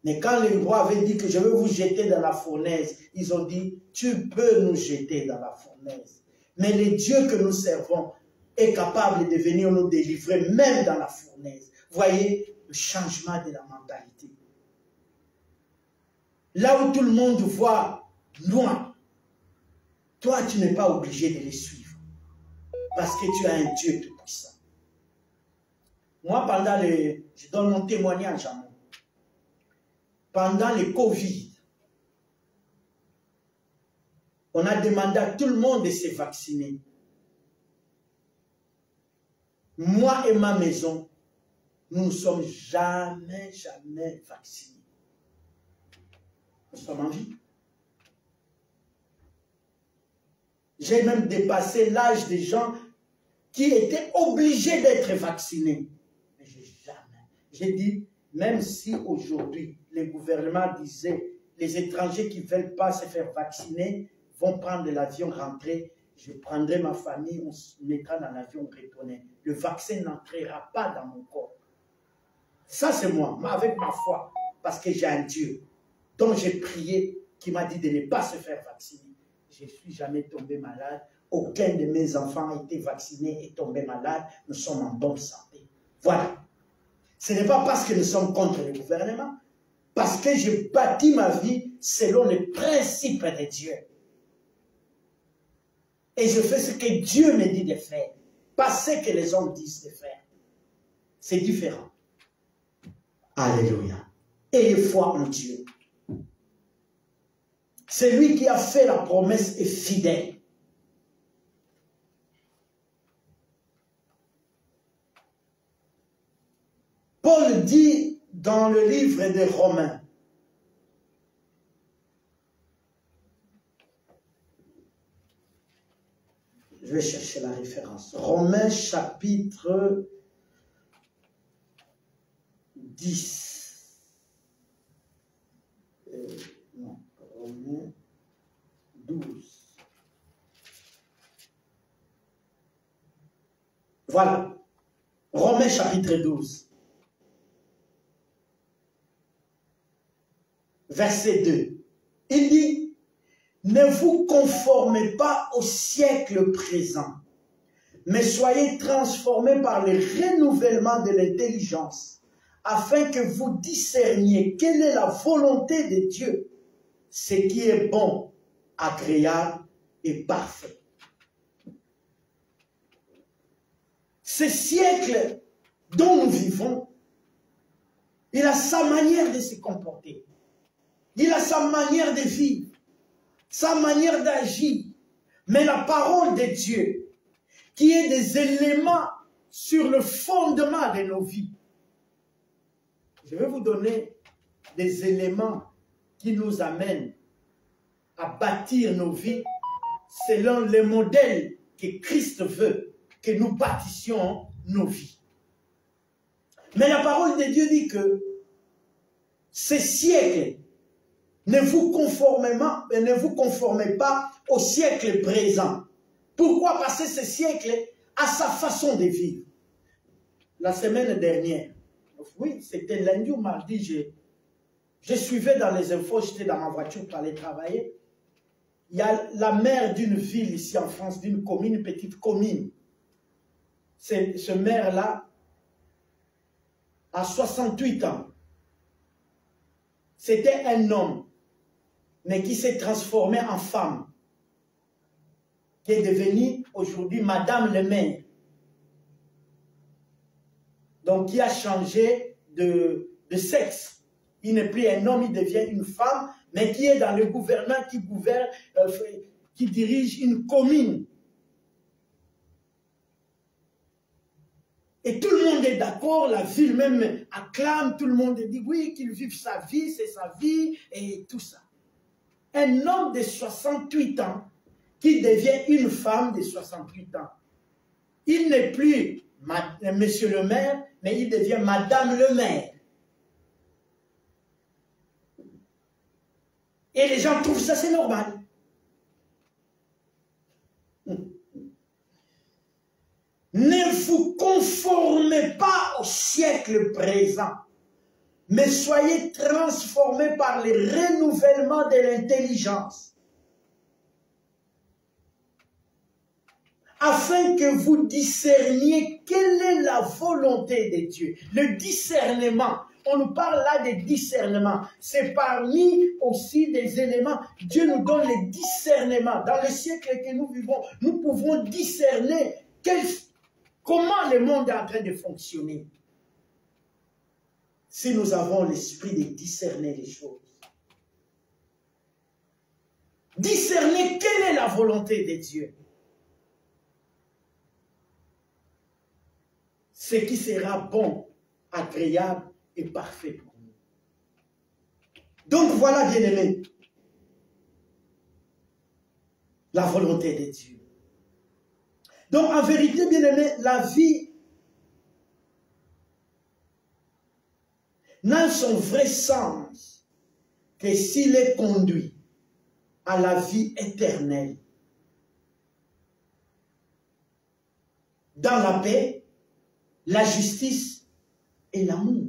Speaker 1: Mais quand le roi avait dit que je veux vous jeter dans la fournaise, ils ont dit, tu peux nous jeter dans la fournaise. Mais le Dieu que nous servons est capable de venir nous délivrer même dans la fournaise. Voyez le changement de la mentalité. Là où tout le monde voit noir, toi tu n'es pas obligé de les suivre. Parce que tu as un Dieu tout-puissant. Moi, je donne mon témoignage à moi. Pendant le Covid, on a demandé à tout le monde de se vacciner. Moi et ma maison, nous ne sommes jamais vaccinés. Nous sommes en vie. J'ai même dépassé l'âge des gens qui étaient obligés d'être vaccinés. Mais j'ai dit, même si aujourd'hui, le gouvernement disait, les étrangers qui ne veulent pas se faire vacciner vont prendre l'avion, rentrer, je prendrai ma famille, on se mettra dans l'avion, on retourner. Le vaccin n'entrera pas dans mon corps. Ça, c'est moi, avec ma foi, parce que j'ai un Dieu dont j'ai prié, qui m'a dit de ne pas se faire vacciner. Je ne suis jamais tombé malade. Aucun de mes enfants a été vacciné et tombé malade. Nous sommes en bonne santé. Voilà. Ce n'est pas parce que nous sommes contre le gouvernement, parce que j'ai bâti ma vie selon les principes de Dieu. et je fais ce que Dieu me dit de faire, pas ce que les hommes disent de faire. C'est différent. Alléluia. Ayez foi en Dieu. Celui qui a fait la promesse est fidèle. Paul dit dans le livre des Romains, je vais chercher la référence, Romains chapitre 10. Non, Romains 12. Voilà. Romains chapitre 12. Verset 2. Il dit, ne vous conformez pas au siècle présent, mais soyez transformés par le renouvellement de l'intelligence, afin que vous discerniez quelle est la volonté de Dieu, ce qui est bon, agréable et parfait. Ce siècle dont nous vivons, il a sa manière de se comporter. Il a sa manière de vivre, sa manière d'agir. Mais la parole de Dieu, qui est des éléments sur le fondement de nos vies. Je vais vous donner des éléments qui nous amènent à bâtir nos vies selon le modèle que Christ veut que nous bâtissions nos vies. Mais la parole de Dieu dit que ces siècles, ne vous conformez pas au siècle présent. Pourquoi? Parce que ce siècle a sa façon de vivre. La semaine dernière, oui, c'était lundi ou mardi, je suivais dans les infos, j'étais dans ma voiture pour aller travailler. Il y a la maire d'une ville ici en France, d'une commune, une petite commune. Ce maire-là a 68 ans. C'était un homme, mais qui s'est transformé en femme, qui est devenue aujourd'hui Madame le maire. Donc, qui a changé de sexe. Il n'est plus un homme, il devient une femme, mais qui est dans le gouvernement, qui dirige une commune. Et tout le monde est d'accord, la ville même acclame, tout le monde dit oui, qu'il vive sa vie, c'est sa vie, et tout ça. Un homme de 68 ans qui devient une femme de 68 ans. Il n'est plus monsieur le maire, mais il devient madame le maire. Et les gens trouvent ça, c'est normal. Ne vous conformez pas au siècle présent, mais soyez transformés par le renouvellement de l'intelligence, afin que vous discerniez quelle est la volonté de Dieu. Le discernement, on nous parle là de discernement, c'est parmi aussi des éléments. Dieu nous donne le discernement. Dans le siècle que nous vivons, nous pouvons discerner comment le monde est en train de fonctionner. Si nous avons l'esprit de discerner les choses. Discerner quelle est la volonté de Dieu. Ce qui sera bon, agréable et parfait pour nous. Donc voilà, bien-aimés, la volonté de Dieu. Donc en vérité, bien-aimés, la vie n'a son vrai sens que s'il est conduit à la vie éternelle, dans la paix, la justice et l'amour.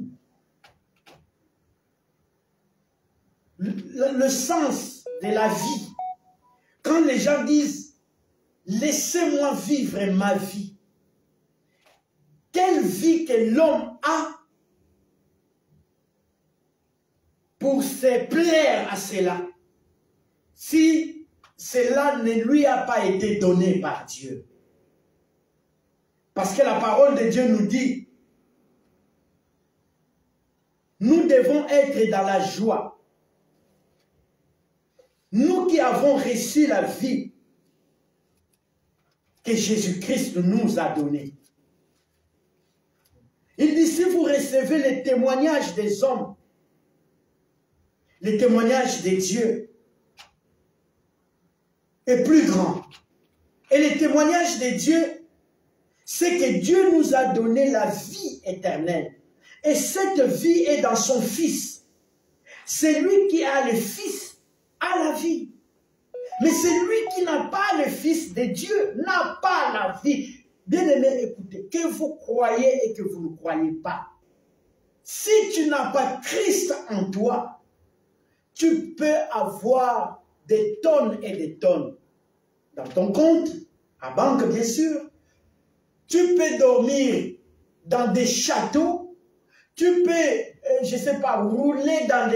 Speaker 1: Le sens de la vie, quand les gens disent « laissez-moi vivre ma vie », quelle vie que l'homme a pour se plaire à cela? Si cela ne lui a pas été donné par Dieu. Parce que la parole de Dieu nous dit, nous devons être dans la joie. Nous qui avons reçu la vie que Jésus-Christ nous a donnée. Il dit, si vous recevez les témoignages des hommes, les témoignages de Dieu est plus grand. Et les témoignages de Dieu, c'est que Dieu nous a donné la vie éternelle. Et cette vie est dans son Fils. Celui qui a le Fils a la vie. Mais celui qui n'a pas le Fils de Dieu n'a pas la vie. Bien-aimé, écoutez, que vous croyez et que vous ne croyez pas. Si tu n'as pas Christ en toi, tu peux avoir des tonnes et des tonnes dans ton compte, à banque bien sûr. Tu peux dormir dans des châteaux. Tu peux, je ne sais pas, rouler dans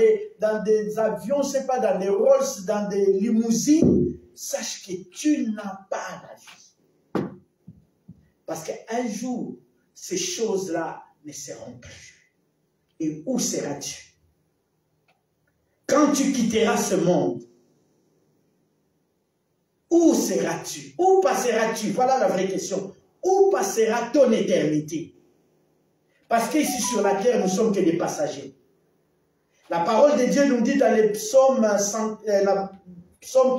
Speaker 1: des avions, je ne sais pas, dans des Rolls, dans des limousines. Sache que tu n'as pas la vie. Parce qu'un jour, ces choses-là ne seront plus. Et où seras-tu? Quand tu quitteras ce monde, où seras-tu? Où passeras-tu? Voilà la vraie question. Où passera ton éternité? Parce qu'ici sur la terre, nous sommes que des passagers. La parole de Dieu nous dit dans le psaume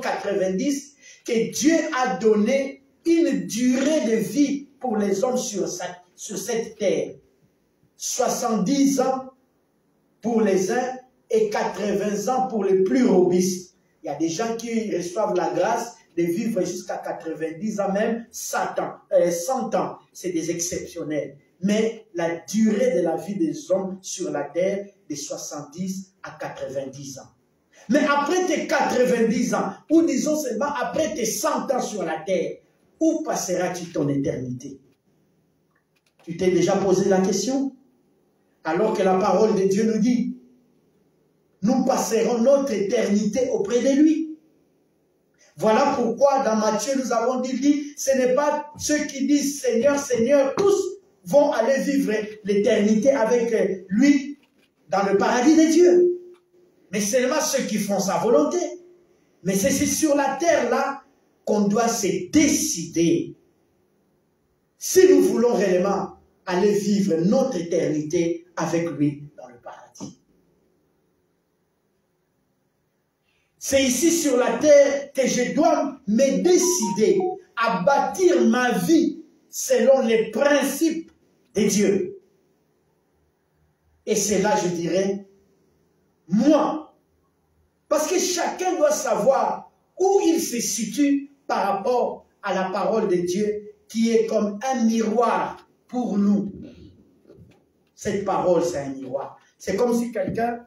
Speaker 1: 90 que Dieu a donné une durée de vie pour les hommes sur cette terre. 70 ans pour les uns et 80 ans pour les plus robustes. Il y a des gens qui reçoivent la grâce de vivre jusqu'à 90 ans, même 100 ans. C'est des exceptionnels. Mais la durée de la vie des hommes sur la terre, de 70 à 90 ans. Mais après tes 90 ans, ou disons seulement après tes 100 ans sur la terre, où passeras-tu ton éternité? Tu t'es déjà posé la question? Alors que la parole de Dieu nous dit, nous passerons notre éternité auprès de lui. Voilà pourquoi dans Matthieu nous avons dit, ce n'est pas ceux qui disent Seigneur, Seigneur, tous vont aller vivre l'éternité avec lui dans le paradis de Dieu. Mais seulement ceux qui font sa volonté. Mais c'est sur la terre là qu'on doit se décider. Si nous voulons réellement aller vivre notre éternité avec lui dans le paradis. C'est ici sur la terre que je dois me décider à bâtir ma vie selon les principes de Dieu. Et c'est là, je dirais, moi. Parce que chacun doit savoir où il se situe par rapport à la parole de Dieu qui est comme un miroir pour nous. Cette parole, c'est un miroir. C'est comme si quelqu'un,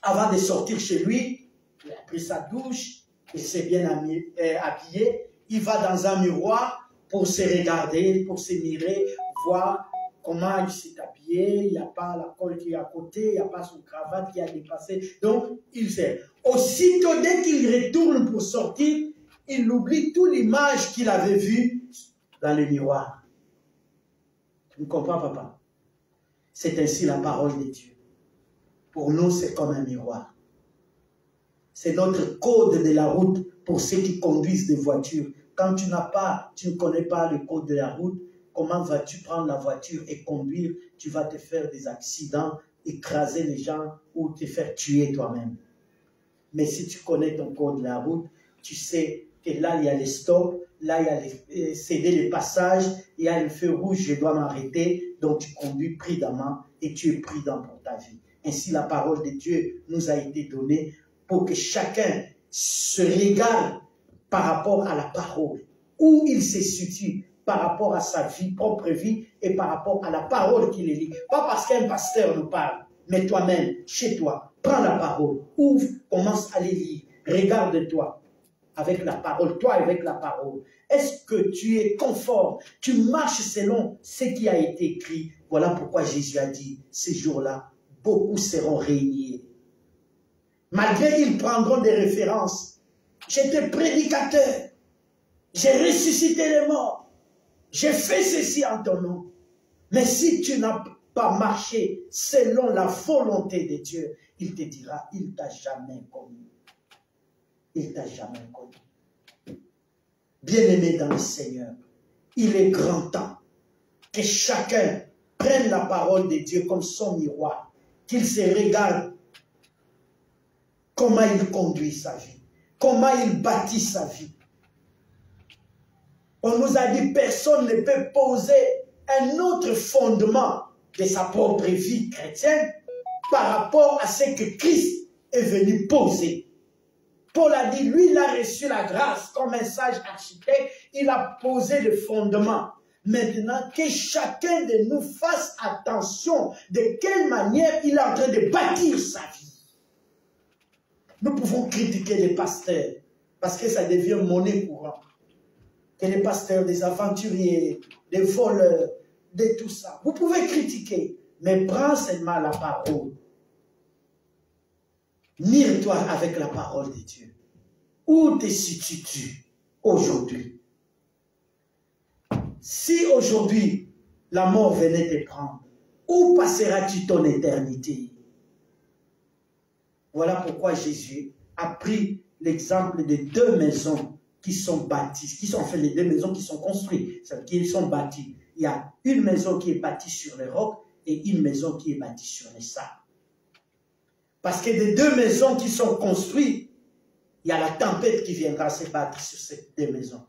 Speaker 1: avant de sortir chez lui, il a pris sa douche, il s'est bien habillé, il va dans un miroir pour se regarder, pour se mirer, voir comment il s'est habillé, il n'y a pas la colle qui est à côté, il n'y a pas son cravate qui a dépassé. Donc, il sait. Aussitôt, dès qu'il retourne pour sortir, il oublie toute l'image qu'il avait vue dans le miroir. Tu me comprends, papa? C'est ainsi la parole de Dieu. Pour nous, c'est comme un miroir. C'est notre code de la route pour ceux qui conduisent des voitures. Quand tu ne connais pas le code de la route, comment vas-tu prendre la voiture et conduire? Tu vas te faire des accidents, écraser les gens ou te faire tuer toi-même. Mais si tu connais ton code de la route, tu sais que là, il y a les stops, là, il y a céder les passages, il y a le feu rouge, je dois m'arrêter. Donc, tu conduis prudemment et tu es prudent pour ta vie. Ainsi, la parole de Dieu nous a été donnée pour que chacun se regarde par rapport à la parole, où il se situe par rapport à sa vie, propre vie, et par rapport à la parole qu'il lit. Pas parce qu'un pasteur nous parle, mais toi-même, chez toi, prends la parole, ouvre, commence à les lire, regarde-toi avec la parole, toi avec la parole. Est-ce que tu es conforme, tu marches selon ce qui a été écrit? Voilà pourquoi Jésus a dit, ces jours-là, beaucoup seront réunis. Malgré ils prendront des références, j'étais prédicateur, j'ai ressuscité les morts, j'ai fait ceci en ton nom. Mais si tu n'as pas marché selon la volonté de Dieu, il te dira, il ne t'a jamais connu. Il ne t'a jamais connu. Bien-aimé dans le Seigneur, il est grand temps que chacun prenne la parole de Dieu comme son miroir, qu'il se regarde comment il conduit sa vie, comment il bâtit sa vie. On nous a dit personne ne peut poser un autre fondement de sa propre vie chrétienne par rapport à ce que Christ est venu poser. Paul a dit, lui, il a reçu la grâce comme un sage architecte, il a posé le fondement. Maintenant, que chacun de nous fasse attention de quelle manière il est en train de bâtir sa vie. Nous pouvons critiquer les pasteurs parce que ça devient monnaie courante. Que les pasteurs, des aventuriers, des voleurs, de tout ça. Vous pouvez critiquer, mais prends seulement la parole. Mire-toi avec la parole de Dieu. Où te situes-tu aujourd'hui? Si aujourd'hui la mort venait te prendre, où passeras-tu ton éternité? Voilà pourquoi Jésus a pris l'exemple de deux maisons qui sont bâties, qui sont en fait les deux maisons qui sont construites, c'est-à-dire qui sont bâties. Il y a une maison qui est bâtie sur les rocs et une maison qui est bâtie sur les sables. Parce que des deux maisons qui sont construites, il y a la tempête qui viendra se battre sur ces deux maisons.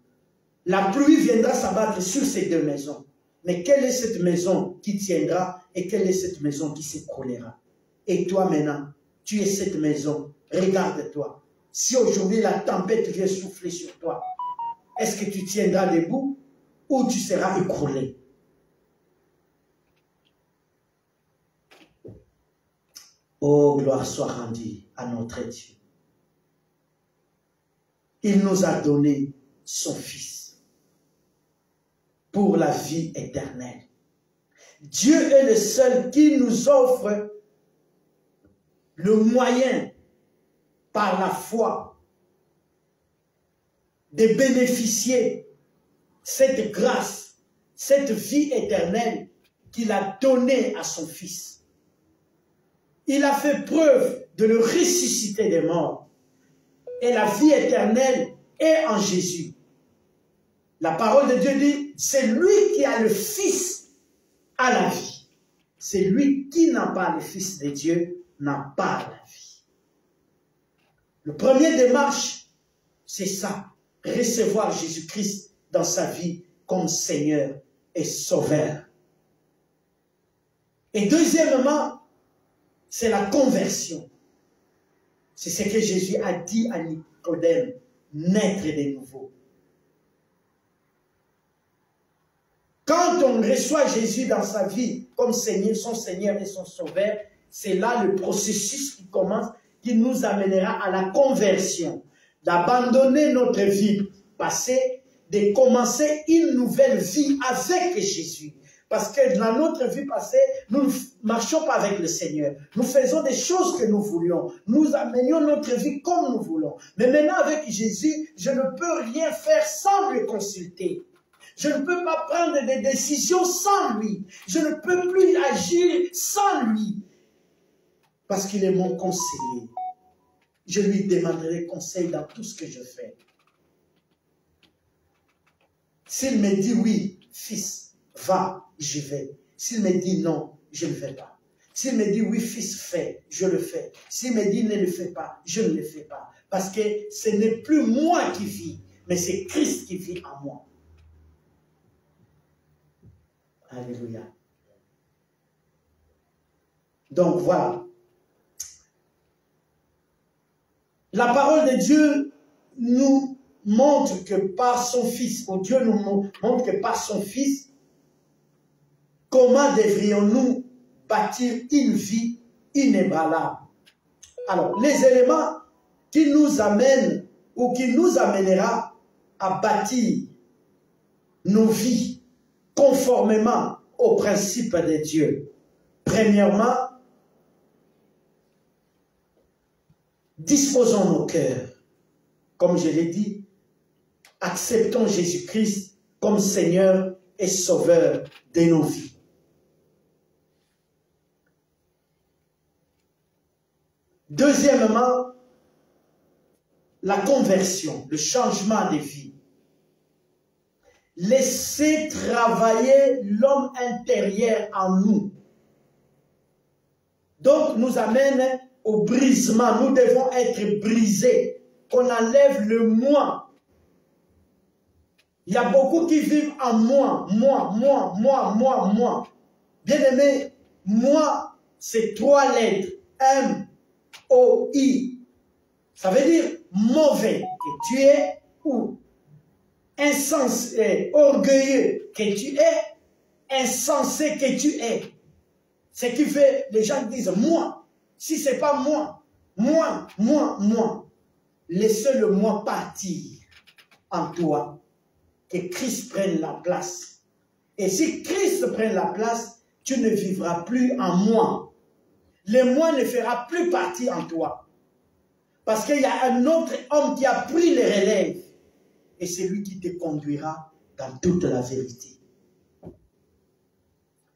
Speaker 1: La pluie viendra s'abattre sur ces deux maisons. Mais quelle est cette maison qui tiendra et quelle est cette maison qui s'écroulera? Et toi maintenant, tu es cette maison. Regarde-toi. Si aujourd'hui la tempête vient souffler sur toi, est-ce que tu tiendras debout ou tu seras écroulé? Oh, gloire soit rendue à notre Dieu. Il nous a donné son Fils pour la vie éternelle. Dieu est le seul qui nous offre le moyen, par la foi, de bénéficier cette grâce, cette vie éternelle qu'il a donnée à son Fils. Il a fait preuve de le ressusciter des morts. Et la vie éternelle est en Jésus. La parole de Dieu dit, c'est lui qui a le Fils à la vie. C'est lui qui n'a pas le Fils de Dieu, n'a pas la vie. Le premier démarche, c'est ça, recevoir Jésus-Christ dans sa vie comme Seigneur et Sauveur. Et deuxièmement, c'est la conversion. C'est ce que Jésus a dit à Nicodème, naître de nouveau. Quand on reçoit Jésus dans sa vie comme Seigneur, son Seigneur et son Sauveur, c'est là le processus qui commence, qui nous amènera à la conversion, d'abandonner notre vie passée, de commencer une nouvelle vie avec Jésus. Parce que dans notre vie passée, nous ne marchions pas avec le Seigneur. Nous faisons des choses que nous voulions. Nous amenions notre vie comme nous voulons. Mais maintenant, avec Jésus, je ne peux rien faire sans lui consulter. Je ne peux pas prendre des décisions sans lui. Je ne peux plus agir sans lui. Parce qu'il est mon conseiller. Je lui demanderai conseil dans tout ce que je fais. S'il me dit oui, fils, va, j'y vais. S'il me dit non, je ne vais pas. S'il me dit oui, fils, fais, je le fais. S'il me dit ne le fais pas, je ne le fais pas. Parce que ce n'est plus moi qui vis, mais c'est Christ qui vit en moi. Alléluia. Donc voilà. La parole de Dieu nous montre que par son Fils, ou Dieu nous montre que par son Fils, comment devrions-nous bâtir une vie inébranlable? Alors, les éléments qui nous amènent ou qui nous amènera à bâtir nos vies conformément aux principes de Dieu. Premièrement, disposons nos cœurs comme je l'ai dit, acceptons Jésus-Christ comme Seigneur et Sauveur de nos vies. Deuxièmement, la conversion, le changement de vie. Laissez travailler l'homme intérieur en nous. Donc, nous amène au brisement. Nous devons être brisés, qu'on enlève le moi. Il y a beaucoup qui vivent en moi. Bien aimé, moi, c'est 3 lettres. M-O-I. Ça veut dire mauvais que tu es ou insensé, orgueilleux que tu es, insensé que tu es. Ce qui fait, les gens disent moi. Si ce n'est pas moi, moi. Laissez le moi partir en toi. Que Christ prenne la place. Et si Christ prenne la place, tu ne vivras plus en moi. Le moi ne fera plus partie en toi. Parce qu'il y a un autre homme qui a pris les relèves. Et c'est lui qui te conduira dans toute la vérité.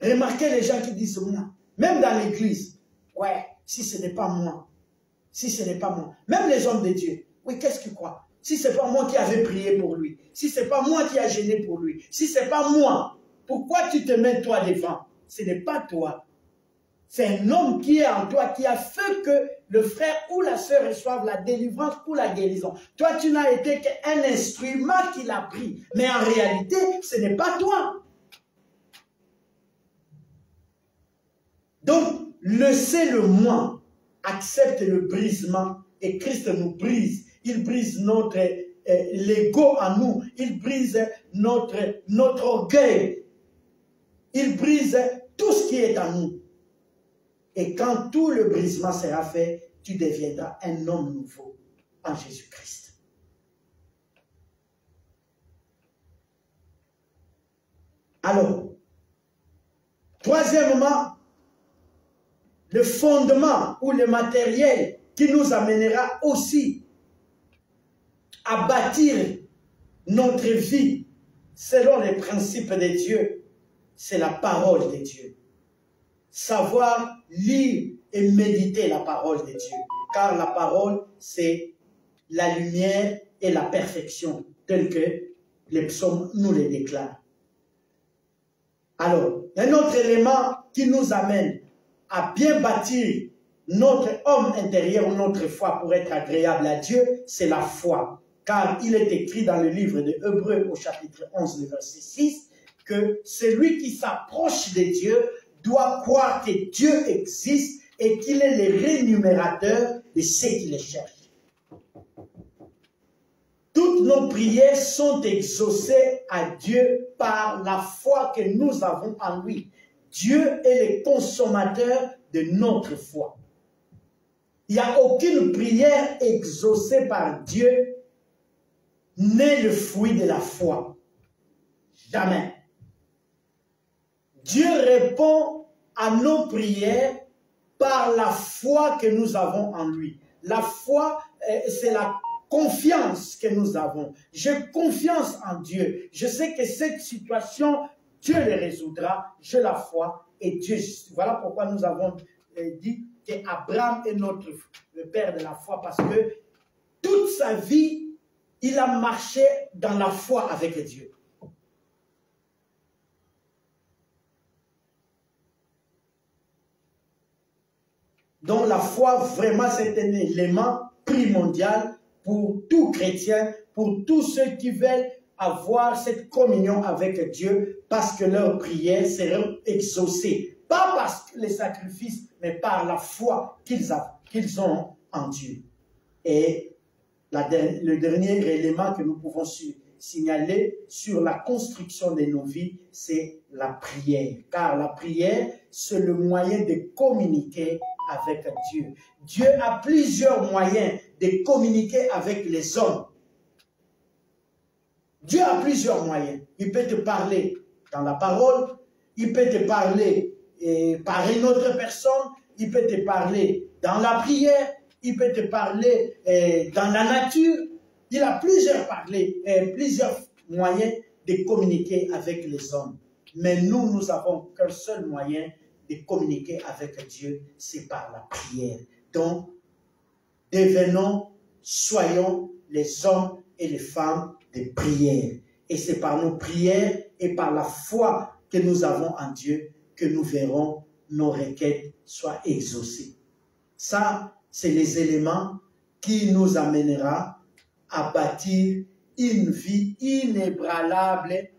Speaker 1: Remarquez les gens qui disent moi. Même dans l'église. Ouais, si ce n'est pas moi. Si ce n'est pas moi. Même les hommes de Dieu. Oui, qu'est-ce que tu crois? Si ce n'est pas moi qui avais prié pour lui. Si ce n'est pas moi qui a gêné pour lui. Si ce n'est pas moi. Pourquoi tu te mets toi devant? Ce n'est pas toi. C'est un homme qui est en toi, qui a fait que le frère ou la sœur reçoive la délivrance ou la guérison. Toi, tu n'as été qu'un instrument qu'il a pris. Mais en réalité, ce n'est pas toi. Donc, laissez le moi, accepte le brisement et Christ nous brise. Il brise notre l'ego en nous. Il brise notre orgueil. Il brise tout ce qui est en nous. Et quand tout le brisement sera fait, tu deviendras un homme nouveau en Jésus-Christ. Alors, troisièmement, le fondement ou le matériel qui nous amènera aussi à bâtir notre vie selon les principes de Dieu, c'est la parole de Dieu. Savoir lire et méditer la parole de Dieu. Car la parole, c'est la lumière et la perfection, tel que les psaumes nous les déclarent. Alors, un autre élément qui nous amène à bien bâtir notre homme intérieur, notre foi pour être agréable à Dieu, c'est la foi. Car il est écrit dans le livre de Hébreux au chapitre 11, le verset 6, que celui qui s'approche de Dieu doit croire que Dieu existe et qu'il est le rémunérateur de ceux qui le cherchent. Toutes nos prières sont exaucées à Dieu par la foi que nous avons en lui. Dieu est le consommateur de notre foi. Il n'y a aucune prière exaucée par Dieu n'est le fruit de la foi. Jamais. Dieu répond à nos prières par la foi que nous avons en lui. La foi, c'est la confiance que nous avons. J'ai confiance en Dieu. Je sais que cette situation, Dieu le résoudra. J'ai la foi et Dieu. Voilà pourquoi nous avons dit qu'Abraham est le père de la foi, parce que toute sa vie, il a marché dans la foi avec Dieu. Donc la foi, vraiment, c'est un élément primordial pour tout chrétien, pour tous ceux qui veulent avoir cette communion avec Dieu, parce que leurs prières seront exaucées. Pas parce que les sacrifices, mais par la foi qu'ils ont en Dieu. Et le dernier élément que nous pouvons signaler sur la construction de nos vies, c'est la prière. Car la prière, c'est le moyen de communiquer avec Dieu. Dieu a plusieurs moyens de communiquer avec les hommes. Dieu a plusieurs moyens. Il peut te parler dans la parole, il peut te parler par une autre personne, il peut te parler dans la prière, il peut te parler dans la nature, Il a plusieurs moyens de communiquer avec les hommes. Mais nous n'avons qu'un seul moyen de communiquer avec Dieu, c'est par la prière. Donc, soyons les hommes et les femmes de prière. Et c'est par nos prières et par la foi que nous avons en Dieu que nous verrons nos requêtes soient exaucées. Ça, c'est les éléments qui nous amènera à bâtir une vie inébranlable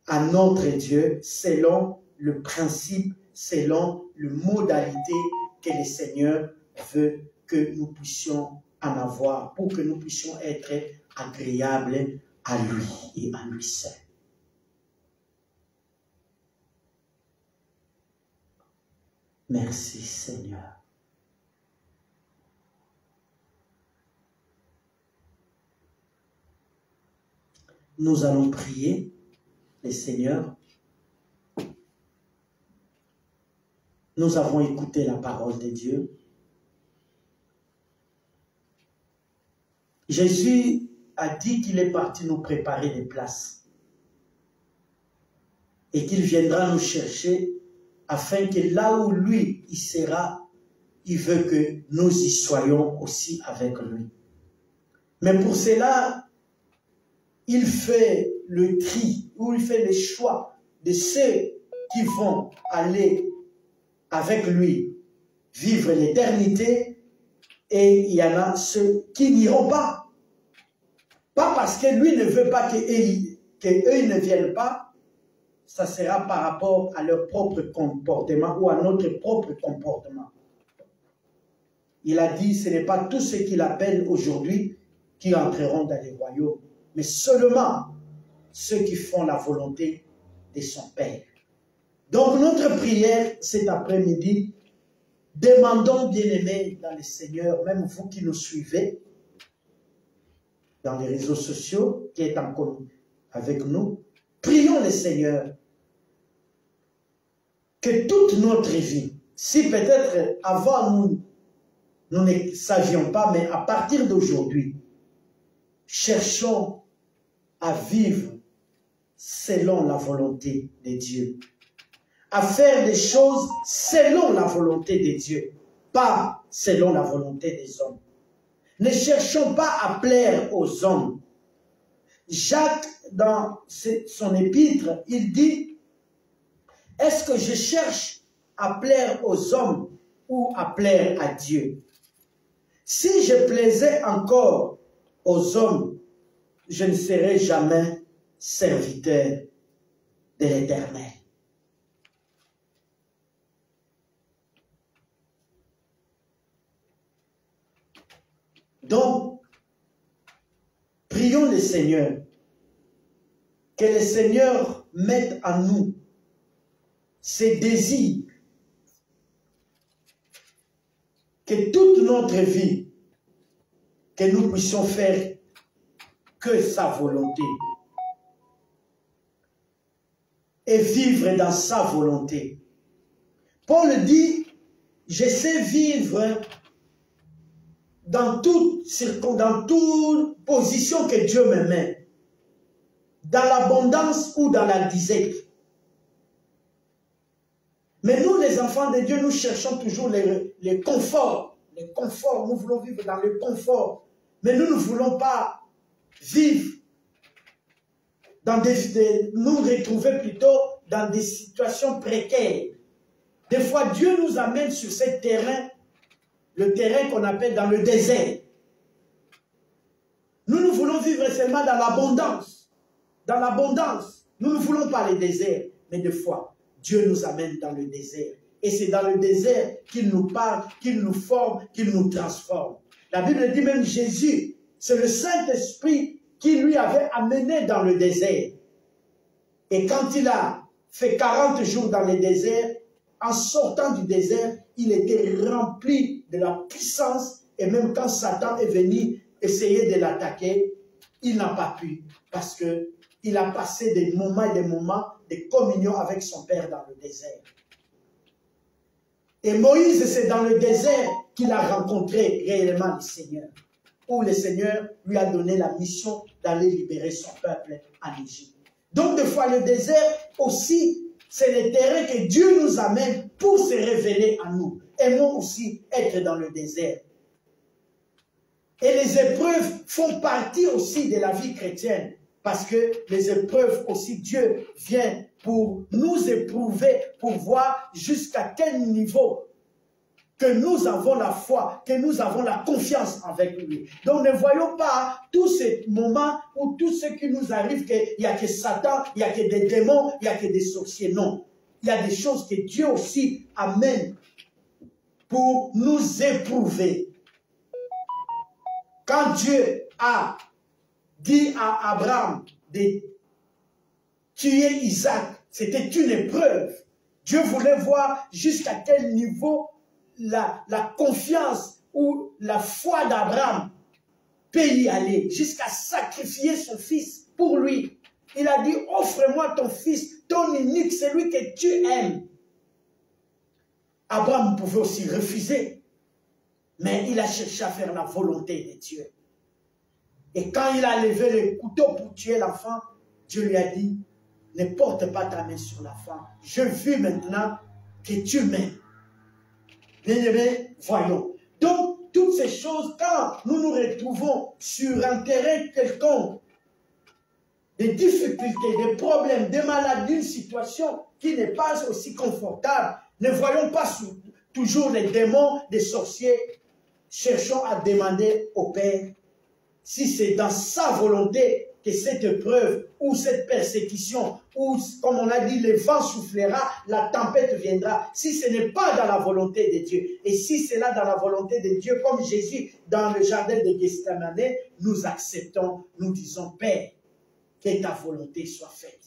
Speaker 1: à notre Dieu selon le principe, selon le modalité que le Seigneur veut que nous puissions en avoir pour que nous puissions être agréables à lui et à lui seul. Merci Seigneur. Nous allons prier le Seigneur. Nous avons écouté la parole de Dieu. Jésus a dit qu'il est parti nous préparer des places et qu'il viendra nous chercher afin que là où lui il sera, il veut que nous y soyons aussi avec lui. Mais pour cela, il fait le tri, ou il fait le choix de ceux qui vont aller avec lui vivre l'éternité, et il y en a ceux qui n'iront pas. Pas parce que lui ne veut pas qu'eux ne viennent pas, ça sera par rapport à leur propre comportement ou à notre propre comportement. Il a dit, ce n'est pas tous ceux qu'il appelle aujourd'hui qui entreront dans les royaumes, mais seulement ceux qui font la volonté de son Père. Donc notre prière cet après-midi, demandons, bien-aimés dans le Seigneur, même vous qui nous suivez dans les réseaux sociaux, qui est en commun avec nous, prions le Seigneur que toute notre vie, si peut-être avant nous ne savions pas, mais à partir d'aujourd'hui, cherchons à vivre selon la volonté de Dieu, à faire des choses selon la volonté de Dieu, pas selon la volonté des hommes. Ne cherchons pas à plaire aux hommes. Jacques, dans son épître, il dit, est-ce que je cherche à plaire aux hommes ou à plaire à Dieu? Si je plaisais encore aux hommes, je ne serai jamais serviteur de l'Éternel. Donc, prions le Seigneur, que le Seigneur mette en nous ses désirs, que toute notre vie, que nous puissions faire que sa volonté et vivre dans sa volonté. Paul dit, je sais vivre dans toute position que Dieu me met, dans l'abondance ou dans la disette. Mais nous, les enfants de Dieu, nous cherchons toujours les conforts. Les conforts, nous voulons vivre dans le confort. Mais nous ne voulons pas vivre nous retrouver plutôt dans des situations précaires. Des fois, Dieu nous amène sur ce terrain, le terrain qu'on appelle dans le désert. Nous voulons vivre seulement dans l'abondance. Dans l'abondance. Nous ne voulons pas les déserts. Mais des fois, Dieu nous amène dans le désert. Et c'est dans le désert qu'il nous parle, qu'il nous forme, qu'il nous transforme. La Bible dit même Jésus, c'est le Saint-Esprit qui lui avait amené dans le désert. Et quand il a fait 40 jours dans le désert, en sortant du désert, il était rempli de la puissance. Et même quand Satan est venu essayer de l'attaquer, il n'a pas pu. Parce qu'il a passé des moments et des moments de communion avec son Père dans le désert. Et Moïse, c'est dans le désert qu'il a rencontré réellement le Seigneur. où le Seigneur lui a donné la mission d'aller libérer son peuple en Égypte. Donc, des fois, le désert aussi, c'est le terrain que Dieu nous amène pour se révéler à nous. Aimons aussi être dans le désert. Et les épreuves font partie aussi de la vie chrétienne. Parce que les épreuves aussi, Dieu vient pour nous éprouver, pour voir jusqu'à quel niveau que nous avons la foi, que nous avons la confiance avec lui. Donc ne voyons pas tous ces moments où tout ce qui nous arrive, qu'il n'y a que Satan, il n'y a que des démons, il n'y a que des sorciers. Non. Il y a des choses que Dieu aussi amène pour nous éprouver. Quand Dieu a dit à Abraham de tuer Isaac, c'était une épreuve. Dieu voulait voir jusqu'à quel niveau la confiance ou la foi d'Abraham peut y aller, jusqu'à sacrifier son fils pour lui. Il a dit, offre-moi ton fils, ton unique, celui que tu aimes. Abraham pouvait aussi refuser, mais il a cherché à faire la volonté de Dieu. Et quand il a levé le couteau pour tuer l'enfant, Dieu lui a dit, ne porte pas ta main sur l'enfant. Je vis maintenant que tu m'aimes. Bien-aimés, voyons. Donc, toutes ces choses, quand nous nous retrouvons sur un terrain quelconque, des difficultés, des problèmes, des maladies, une situation qui n'est pas aussi confortable, ne voyons pas toujours les démons, des sorciers. Cherchons à demander au Père si c'est dans sa volonté que cette épreuve ou cette persécution, ou comme on a dit, le vent soufflera, la tempête viendra, si ce n'est pas dans la volonté de Dieu, et si c'est là dans la volonté de Dieu, comme Jésus dans le jardin de Gethsémane, nous acceptons, nous disons, Père, que ta volonté soit faite.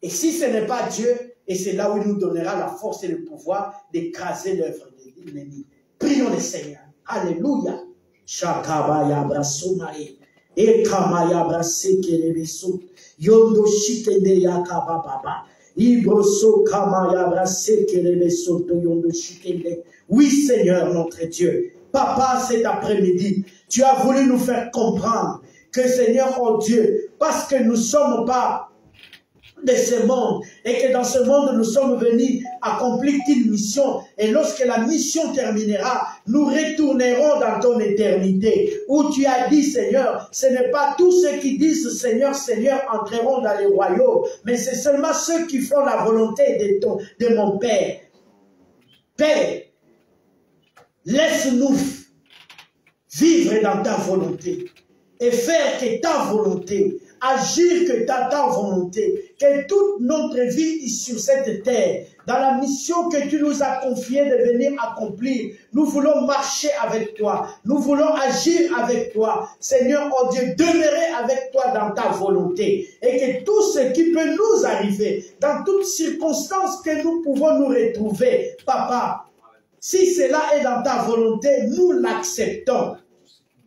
Speaker 1: Et si ce n'est pas Dieu, et c'est là où il nous donnera la force et le pouvoir d'écraser l'œuvre de l'ennemi. Prions le Seigneur. Alléluia. Shakabaya brasumari. Ekamaya braseke beso. Yondo shikende yakababa. Ibroso kamaya braseke beso to yondo shikende. Oui, Seigneur, notre Dieu. Papa, cet après-midi, tu as voulu nous faire comprendre que, Seigneur, oh Dieu, parce que nous ne sommes pas de ce monde, et que dans ce monde nous sommes venus accomplir une mission, et lorsque la mission terminera, nous retournerons dans ton éternité, où tu as dit, Seigneur, ce n'est pas tous ceux qui disent Seigneur, Seigneur entreront dans les royaumes, mais c'est seulement ceux qui font la volonté de mon Père. Père, laisse-nous vivre dans ta volonté et faire que ta volonté, agir que ta volonté, que toute notre vie sur cette terre, dans la mission que tu nous as confiée de venir accomplir, nous voulons marcher avec toi, nous voulons agir avec toi, Seigneur, oh Dieu, demeurer avec toi dans ta volonté, et que tout ce qui peut nous arriver, dans toutes circonstances que nous pouvons nous retrouver, Papa, si cela est dans ta volonté, nous l'acceptons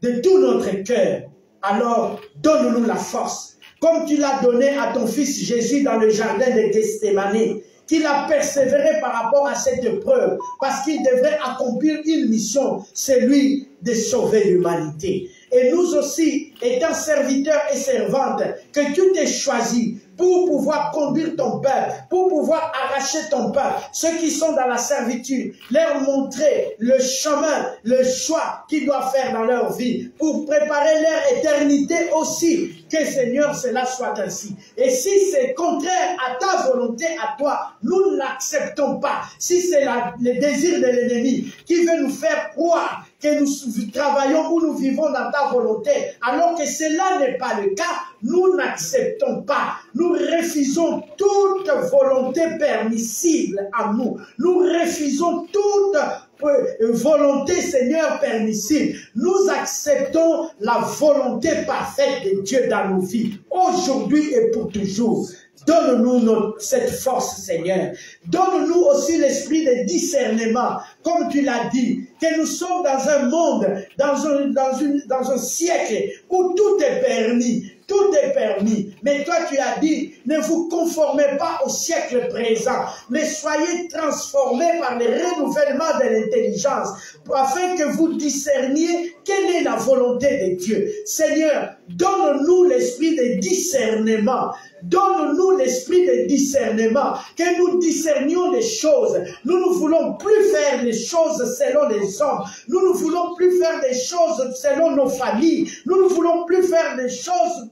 Speaker 1: de tout notre cœur. Alors, donne-nous la force, comme tu l'as donné à ton fils Jésus dans le jardin de Gethsémane, qu'il a persévéré par rapport à cette épreuve, parce qu'il devrait accomplir une mission, celui de sauver l'humanité. Et nous aussi, étant serviteurs et servantes, que tu t'es choisi pour pouvoir conduire ton peuple, pour pouvoir arracher ton peuple, ceux qui sont dans la servitude, leur montrer le chemin, le choix qu'ils doivent faire dans leur vie, pour préparer leur éternité aussi. Que Seigneur, cela soit ainsi. Et si c'est contraire à ta volonté, à toi, nous ne l'acceptons pas. Si c'est le désir de l'ennemi qui veut nous faire croire que nous travaillons ou nous vivons dans ta volonté, alors que cela n'est pas le cas, nous n'acceptons pas. Nous refusons toute volonté permissible à nous. Nous refusons toute volonté, Seigneur, permissible. Nous acceptons la volonté parfaite de Dieu dans nos vies, aujourd'hui et pour toujours. Donne-nous cette force, Seigneur. Donne-nous aussi l'esprit de discernement, comme tu l'as dit, que nous sommes dans un monde, dans un siècle où tout est permis, tout est permis. Mais toi, tu as dit, ne vous conformez pas au siècle présent, mais soyez transformés par le renouvellement de l'intelligence, afin que vous discerniez quelle est la volonté de Dieu. Seigneur, donne-nous l'esprit de discernement. Donne-nous l'esprit de discernement, que nous discernions les choses. Nous ne voulons plus faire les choses selon les hommes. Nous ne voulons plus faire des choses selon nos familles. Nous ne voulons plus faire des choses,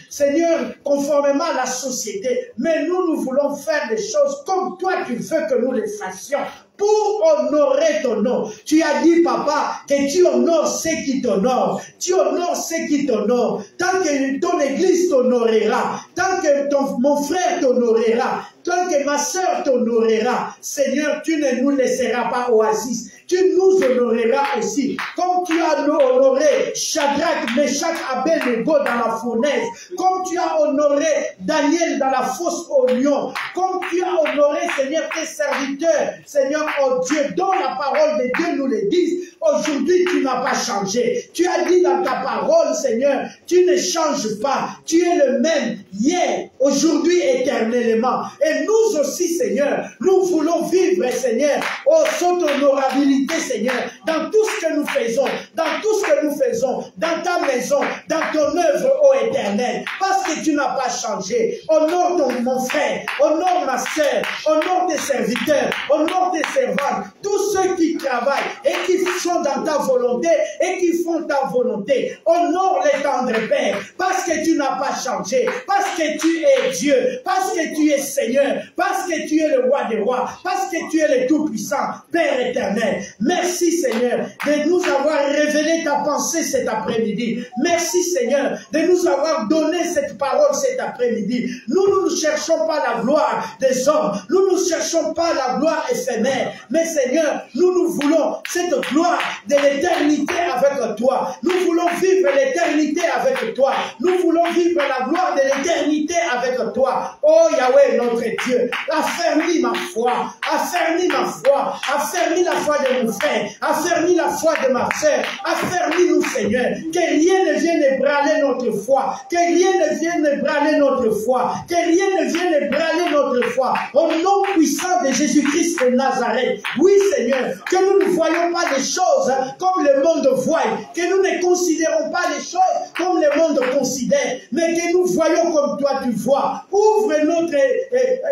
Speaker 1: Seigneur, conformément à la société. Mais nous voulons faire des choses comme toi tu veux que nous les fassions, pour honorer ton nom. Tu as dit, papa, que tu honores ceux qui t'honorent. Tu honores ceux qui t'honorent. Tant que ton église t'honorera, tant que mon frère t'honorera, tant que ma soeur t'honorera, Seigneur, tu ne nous laisseras pas oasis. Tu nous honoreras aussi, comme tu as honoré Shadrach, Meshach, Abednego dans la fournaise, comme tu as honoré Daniel dans la fosse au lion, comme tu as honoré, Seigneur, tes serviteurs, Seigneur, oh Dieu, dont la parole de Dieu nous le dit. Aujourd'hui, tu n'as pas changé. Tu as dit dans ta parole, Seigneur, tu ne changes pas. Tu es le même hier, aujourd'hui, éternellement. Et nous aussi, Seigneur, nous voulons vivre, Seigneur, oh, cette honorabilité, Seigneur, dans tout ce que nous faisons, dans ta maison, dans ton œuvre, ô Éternel, parce que tu n'as pas changé. Honore mon frère, honore ma soeur, honore tes serviteurs, honore tes servantes, tous ceux qui travaillent et qui sont dans ta volonté et qui font ta volonté. Honore les tendres Père, parce que tu n'as pas changé, parce que tu es Dieu, parce que tu es Seigneur, parce que tu es le roi des rois, parce que tu es le Tout-Puissant, Père éternel. Merci Seigneur de nous avoir révélé ta pensée cet après-midi. Merci Seigneur de nous avoir donné cette parole cet après-midi. Nous ne cherchons pas la gloire des hommes, nous ne cherchons pas la gloire éphémère, mais Seigneur, nous voulons cette gloire de l'éternité avec toi. Nous voulons vivre l'éternité avec toi. Nous voulons vivre la gloire de l'éternité avec toi. Oh Yahweh, notre Dieu, affermis ma foi, affermis ma foi, affermis la foi de mon frère, affermis la foi de ma sœur, affermis-nous Seigneur, que rien ne vienne ébranler notre foi, que rien ne vienne ébranler notre foi, que rien ne vienne ébranler notre foi, au nom puissant de Jésus-Christ de Nazareth. Oui Seigneur, que nous ne voyons pas les choses comme le monde voit, que nous ne considérons pas les choses comme le monde considère, mais que nous voyons comme toi tu vois. Ouvre notre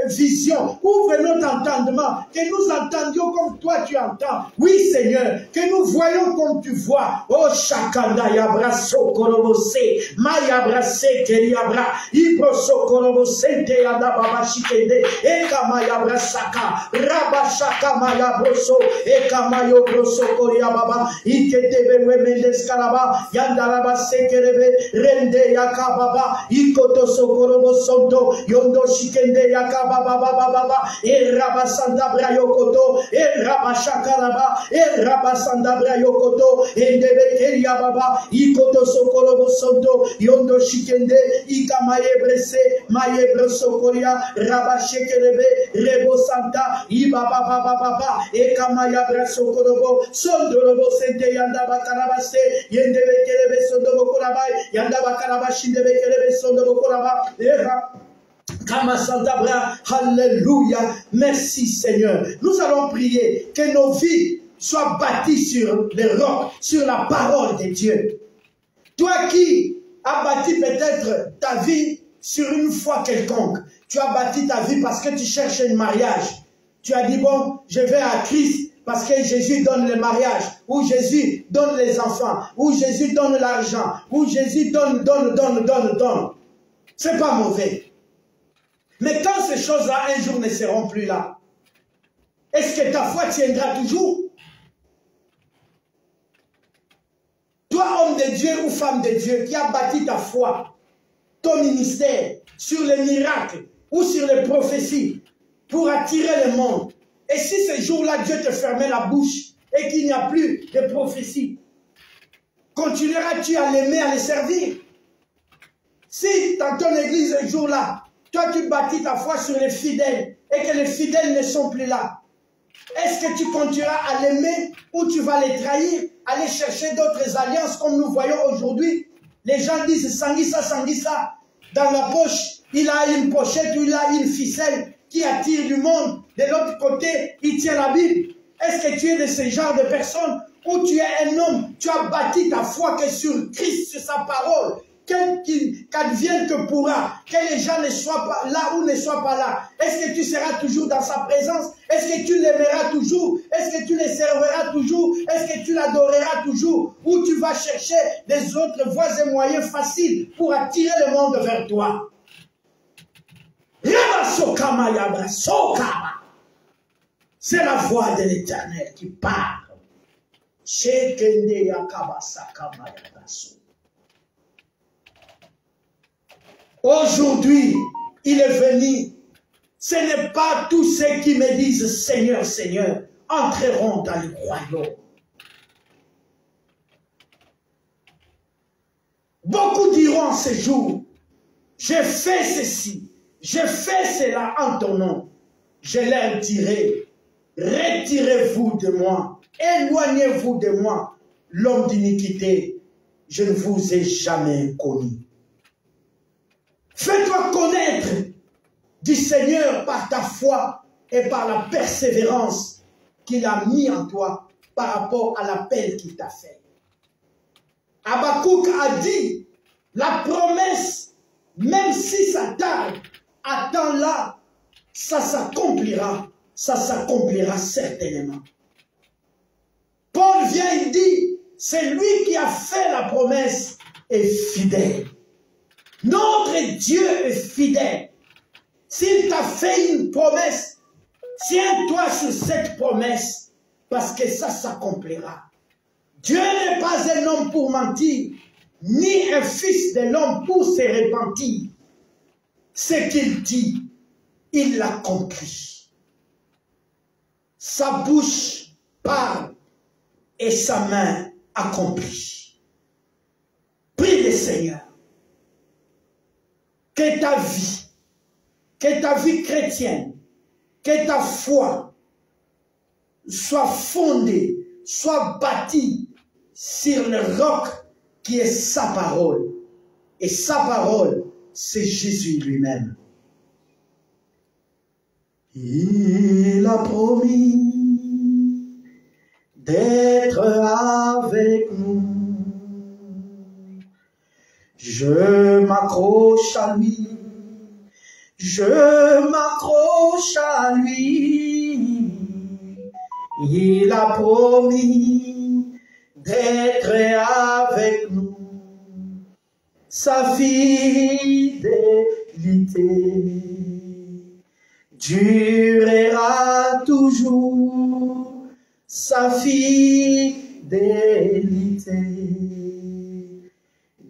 Speaker 1: vision, ouvre notre entendement, que nous entendions comme toi tu entends. Oui Seigneur, que nous voyons comme tu vois. Oh Shakanda Yabra Sokorobose, Mayabra Sekeriabra, Ibro Sokorobose, Yadababa Shikende, Ekama Yabra Saka, Rabashaka Mayabroso, Ekama Yobroso Koriababa, Iketebe Wemendes Kalaba, Yandaraba Sekerebe, Rende Yakababa, Ikoto Sokorobo Sonto, Yondo Shikende Yakababa Baba, E Rabasanda Brayokoto, E Rabashakaraba, E Rabasanda Brayokoto, Endebe Keria Baba, Ikoto Sokorobo Sonto, Yondo Shikende, Ikamaye Brese, Maye Brosokoria, Rabashekerebe, Rebo Santa, Ibaba Baba, Ekamaya Brasokorobo, Sondorobo Sente Yandaba Karabase, Yendebe Kerebe Sondobo Korabai, Yandaba Karabashindebe Kerebe Sondobo Koraba, Era. Alléluia. Merci Seigneur. Nous allons prier que nos vies soient bâties sur le roc, sur la parole de Dieu. Toi qui as bâti peut-être ta vie sur une foi quelconque, tu as bâti ta vie parce que tu cherches un mariage. Tu as dit, bon, je vais à Christ parce que Jésus donne le mariage, ou Jésus donne les enfants, ou Jésus donne l'argent, ou Jésus donne. C'est pas mauvais. Mais quand ces choses-là, un jour, ne seront plus là, est-ce que ta foi tiendra toujours? Toi, homme de Dieu ou femme de Dieu, qui a bâti ta foi, ton ministère, sur les miracles ou sur les prophéties, pour attirer le monde, et si ce jour-là, Dieu te fermait la bouche et qu'il n'y a plus de prophéties, continueras-tu à l'aimer, à le servir? Si dans ton église, ce jour-là, toi, tu bâtis ta foi sur les fidèles et que les fidèles ne sont plus là, est-ce que tu continueras à l'aimer ou tu vas les trahir, aller chercher d'autres alliances comme nous voyons aujourd'hui? Les gens disent Sanguissa, Sanguissa. Dans la poche, il a une pochette ou il a une ficelle qui attire du monde. De l'autre côté, il tient la Bible. Est-ce que tu es de ce genre de personne où tu es un homme, tu as bâti ta foi que sur Christ, sur sa parole, qu'advienne que pourra, que les gens ne soient pas là ou ne soient pas là. Est-ce que tu seras toujours dans sa présence? Est-ce que tu l'aimeras toujours? Est-ce que tu le serviras toujours? Est-ce que tu l'adoreras toujours? Ou tu vas chercher des autres voies et moyens faciles pour attirer le monde vers toi? C'est la voix de l'Éternel qui parle. Aujourd'hui, il est venu. Ce n'est pas tous ceux qui me disent Seigneur, Seigneur, entreront dans le royaume. Beaucoup diront ce jour, j'ai fait ceci, j'ai fait cela en ton nom. Je leur dirai, retirez-vous de moi, éloignez-vous de moi, l'homme d'iniquité, je ne vous ai jamais connu. Fais-toi connaître du Seigneur par ta foi et par la persévérance qu'il a mis en toi par rapport à l'appel qu'il t'a fait. Habakkuk a dit, la promesse, même si ça tarde, attends-la, ça s'accomplira certainement. Paul vient et dit, c'est lui qui a fait la promesse est fidèle. Notre Dieu est fidèle. S'il t'a fait une promesse, tiens-toi sur cette promesse, parce que ça s'accomplira. Dieu n'est pas un homme pour mentir, ni un fils de l'homme pour se repentir. Ce qu'il dit, il l'accomplit. Sa bouche parle et sa main accomplit. Prie le Seigneur. Que ta vie chrétienne, que ta foi soit fondée, soit bâtie sur le roc qui est sa parole. Et sa parole, c'est Jésus lui-même. Il a promis d'être avec nous. Je m'accroche à lui. Je m'accroche à lui. Il a promis d'être avec nous. Sa fidélité durera toujours. Sa fidélité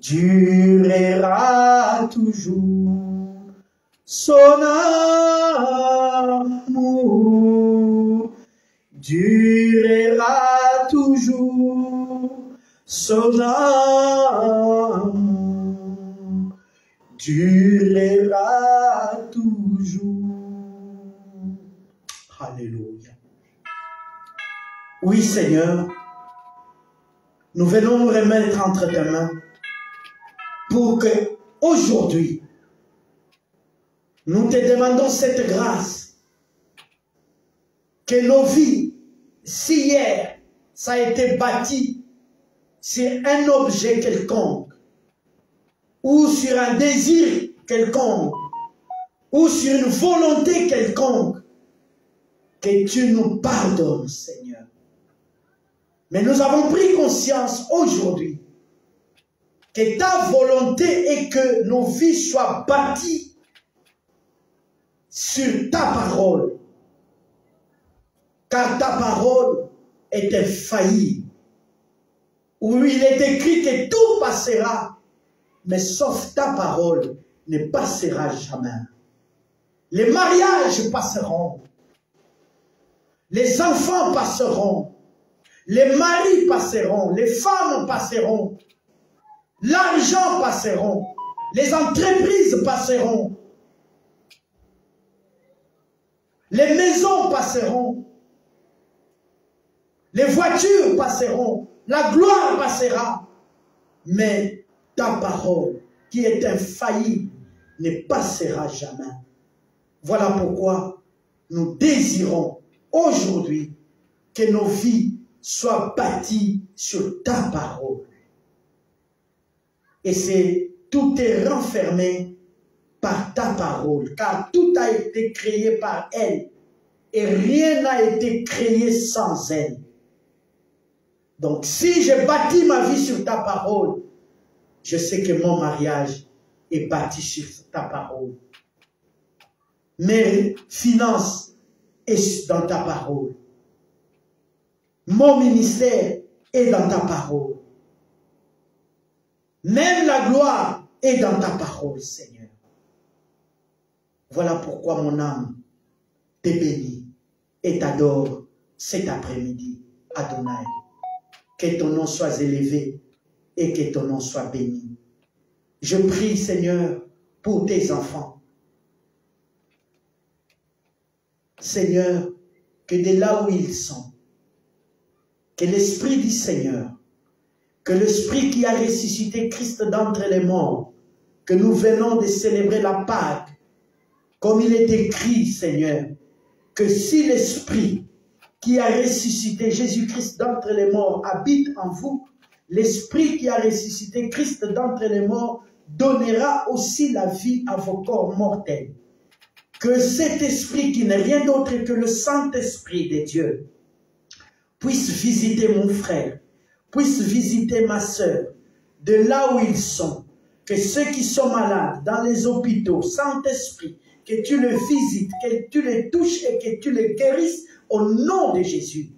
Speaker 1: durera toujours. Son amour durera toujours. Son amour durera toujours. Alléluia. Oui, Seigneur, nous venons nous remettre entre tes mains pour que aujourd'hui, nous te demandons cette grâce, que nos vies, si hier, ça a été bâti sur un objet quelconque, ou sur un désir quelconque, ou sur une volonté quelconque, que tu nous pardonnes, Seigneur. Mais nous avons pris conscience aujourd'hui que ta volonté est que nos vies soient bâties sur ta parole, car ta parole est infaillible, où il est écrit que tout passera, mais sauf ta parole ne passera jamais. Les mariages passeront, les enfants passeront, les maris passeront, les femmes passeront, l'argent passeront, les entreprises passeront, les maisons passeront, les voitures passeront, la gloire passera, mais ta parole, qui est infaillible, ne passera jamais. Voilà pourquoi nous désirons aujourd'hui que nos vies soient bâties sur ta parole. Et tout est renfermé par ta parole, car tout a été créé par elle, et rien n'a été créé sans elle. Donc si je bâtis ma vie sur ta parole, je sais que mon mariage est bâti sur ta parole. Mes finances sont dans ta parole. Mon ministère est dans ta parole. Même la gloire est dans ta parole, Seigneur. Voilà pourquoi mon âme te bénit et t'adore cet après-midi, Adonai. Que ton nom soit élevé et que ton nom soit béni. Je prie, Seigneur, pour tes enfants. Seigneur, que de là où ils sont, que l'Esprit du Seigneur, que l'Esprit qui a ressuscité Christ d'entre les morts, que nous venons de célébrer la Pâque, comme il est écrit, Seigneur, que si l'Esprit qui a ressuscité Jésus-Christ d'entre les morts habite en vous, l'Esprit qui a ressuscité Christ d'entre les morts donnera aussi la vie à vos corps mortels. Que cet Esprit, qui n'est rien d'autre que le Saint-Esprit de Dieu, puisse visiter mon frère, puisse visiter ma sœur, de là où ils sont. Que ceux qui sont malades dans les hôpitaux, Saint-Esprit, que tu les visites, que tu les touches et que tu les guérisses au nom de Jésus.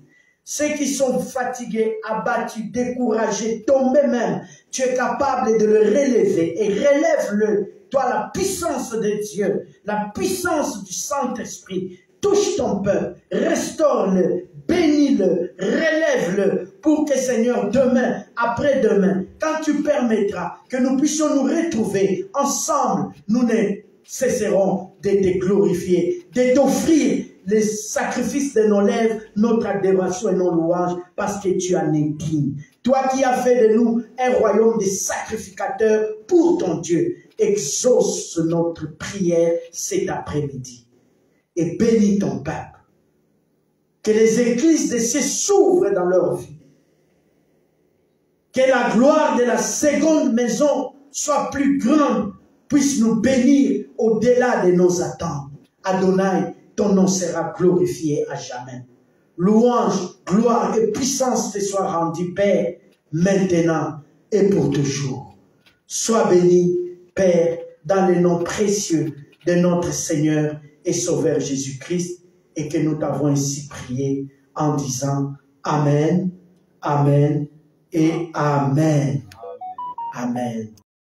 Speaker 1: Ceux qui sont fatigués, abattus, découragés, tombés même, tu es capable de le relever et relève-le. Toi, la puissance de Dieu, la puissance du Saint-Esprit, touche ton peuple, restaure-le, bénis-le, relève-le, pour que, Seigneur, demain, après-demain, quand tu permettras que nous puissions nous retrouver ensemble, nous ne cesserons de te glorifier, de t'offrir les sacrifices de nos lèvres, notre adoration et nos louanges, parce que tu en es digne. Toi qui as fait de nous un royaume de sacrificateurs pour ton Dieu, exauce notre prière cet après-midi et bénis ton peuple. Que les églises de cieux s'ouvrent dans leur vie. Que la gloire de la seconde maison soit plus grande, puisse nous bénir au-delà de nos attentes. Adonai, ton nom sera glorifié à jamais. Louange, gloire et puissance te soient rendues, Père, maintenant et pour toujours. Sois béni, Père, dans le nom précieux de notre Seigneur et Sauveur Jésus-Christ, et que nous t'avons ainsi prié en disant Amen, Amen et Amen. Amen.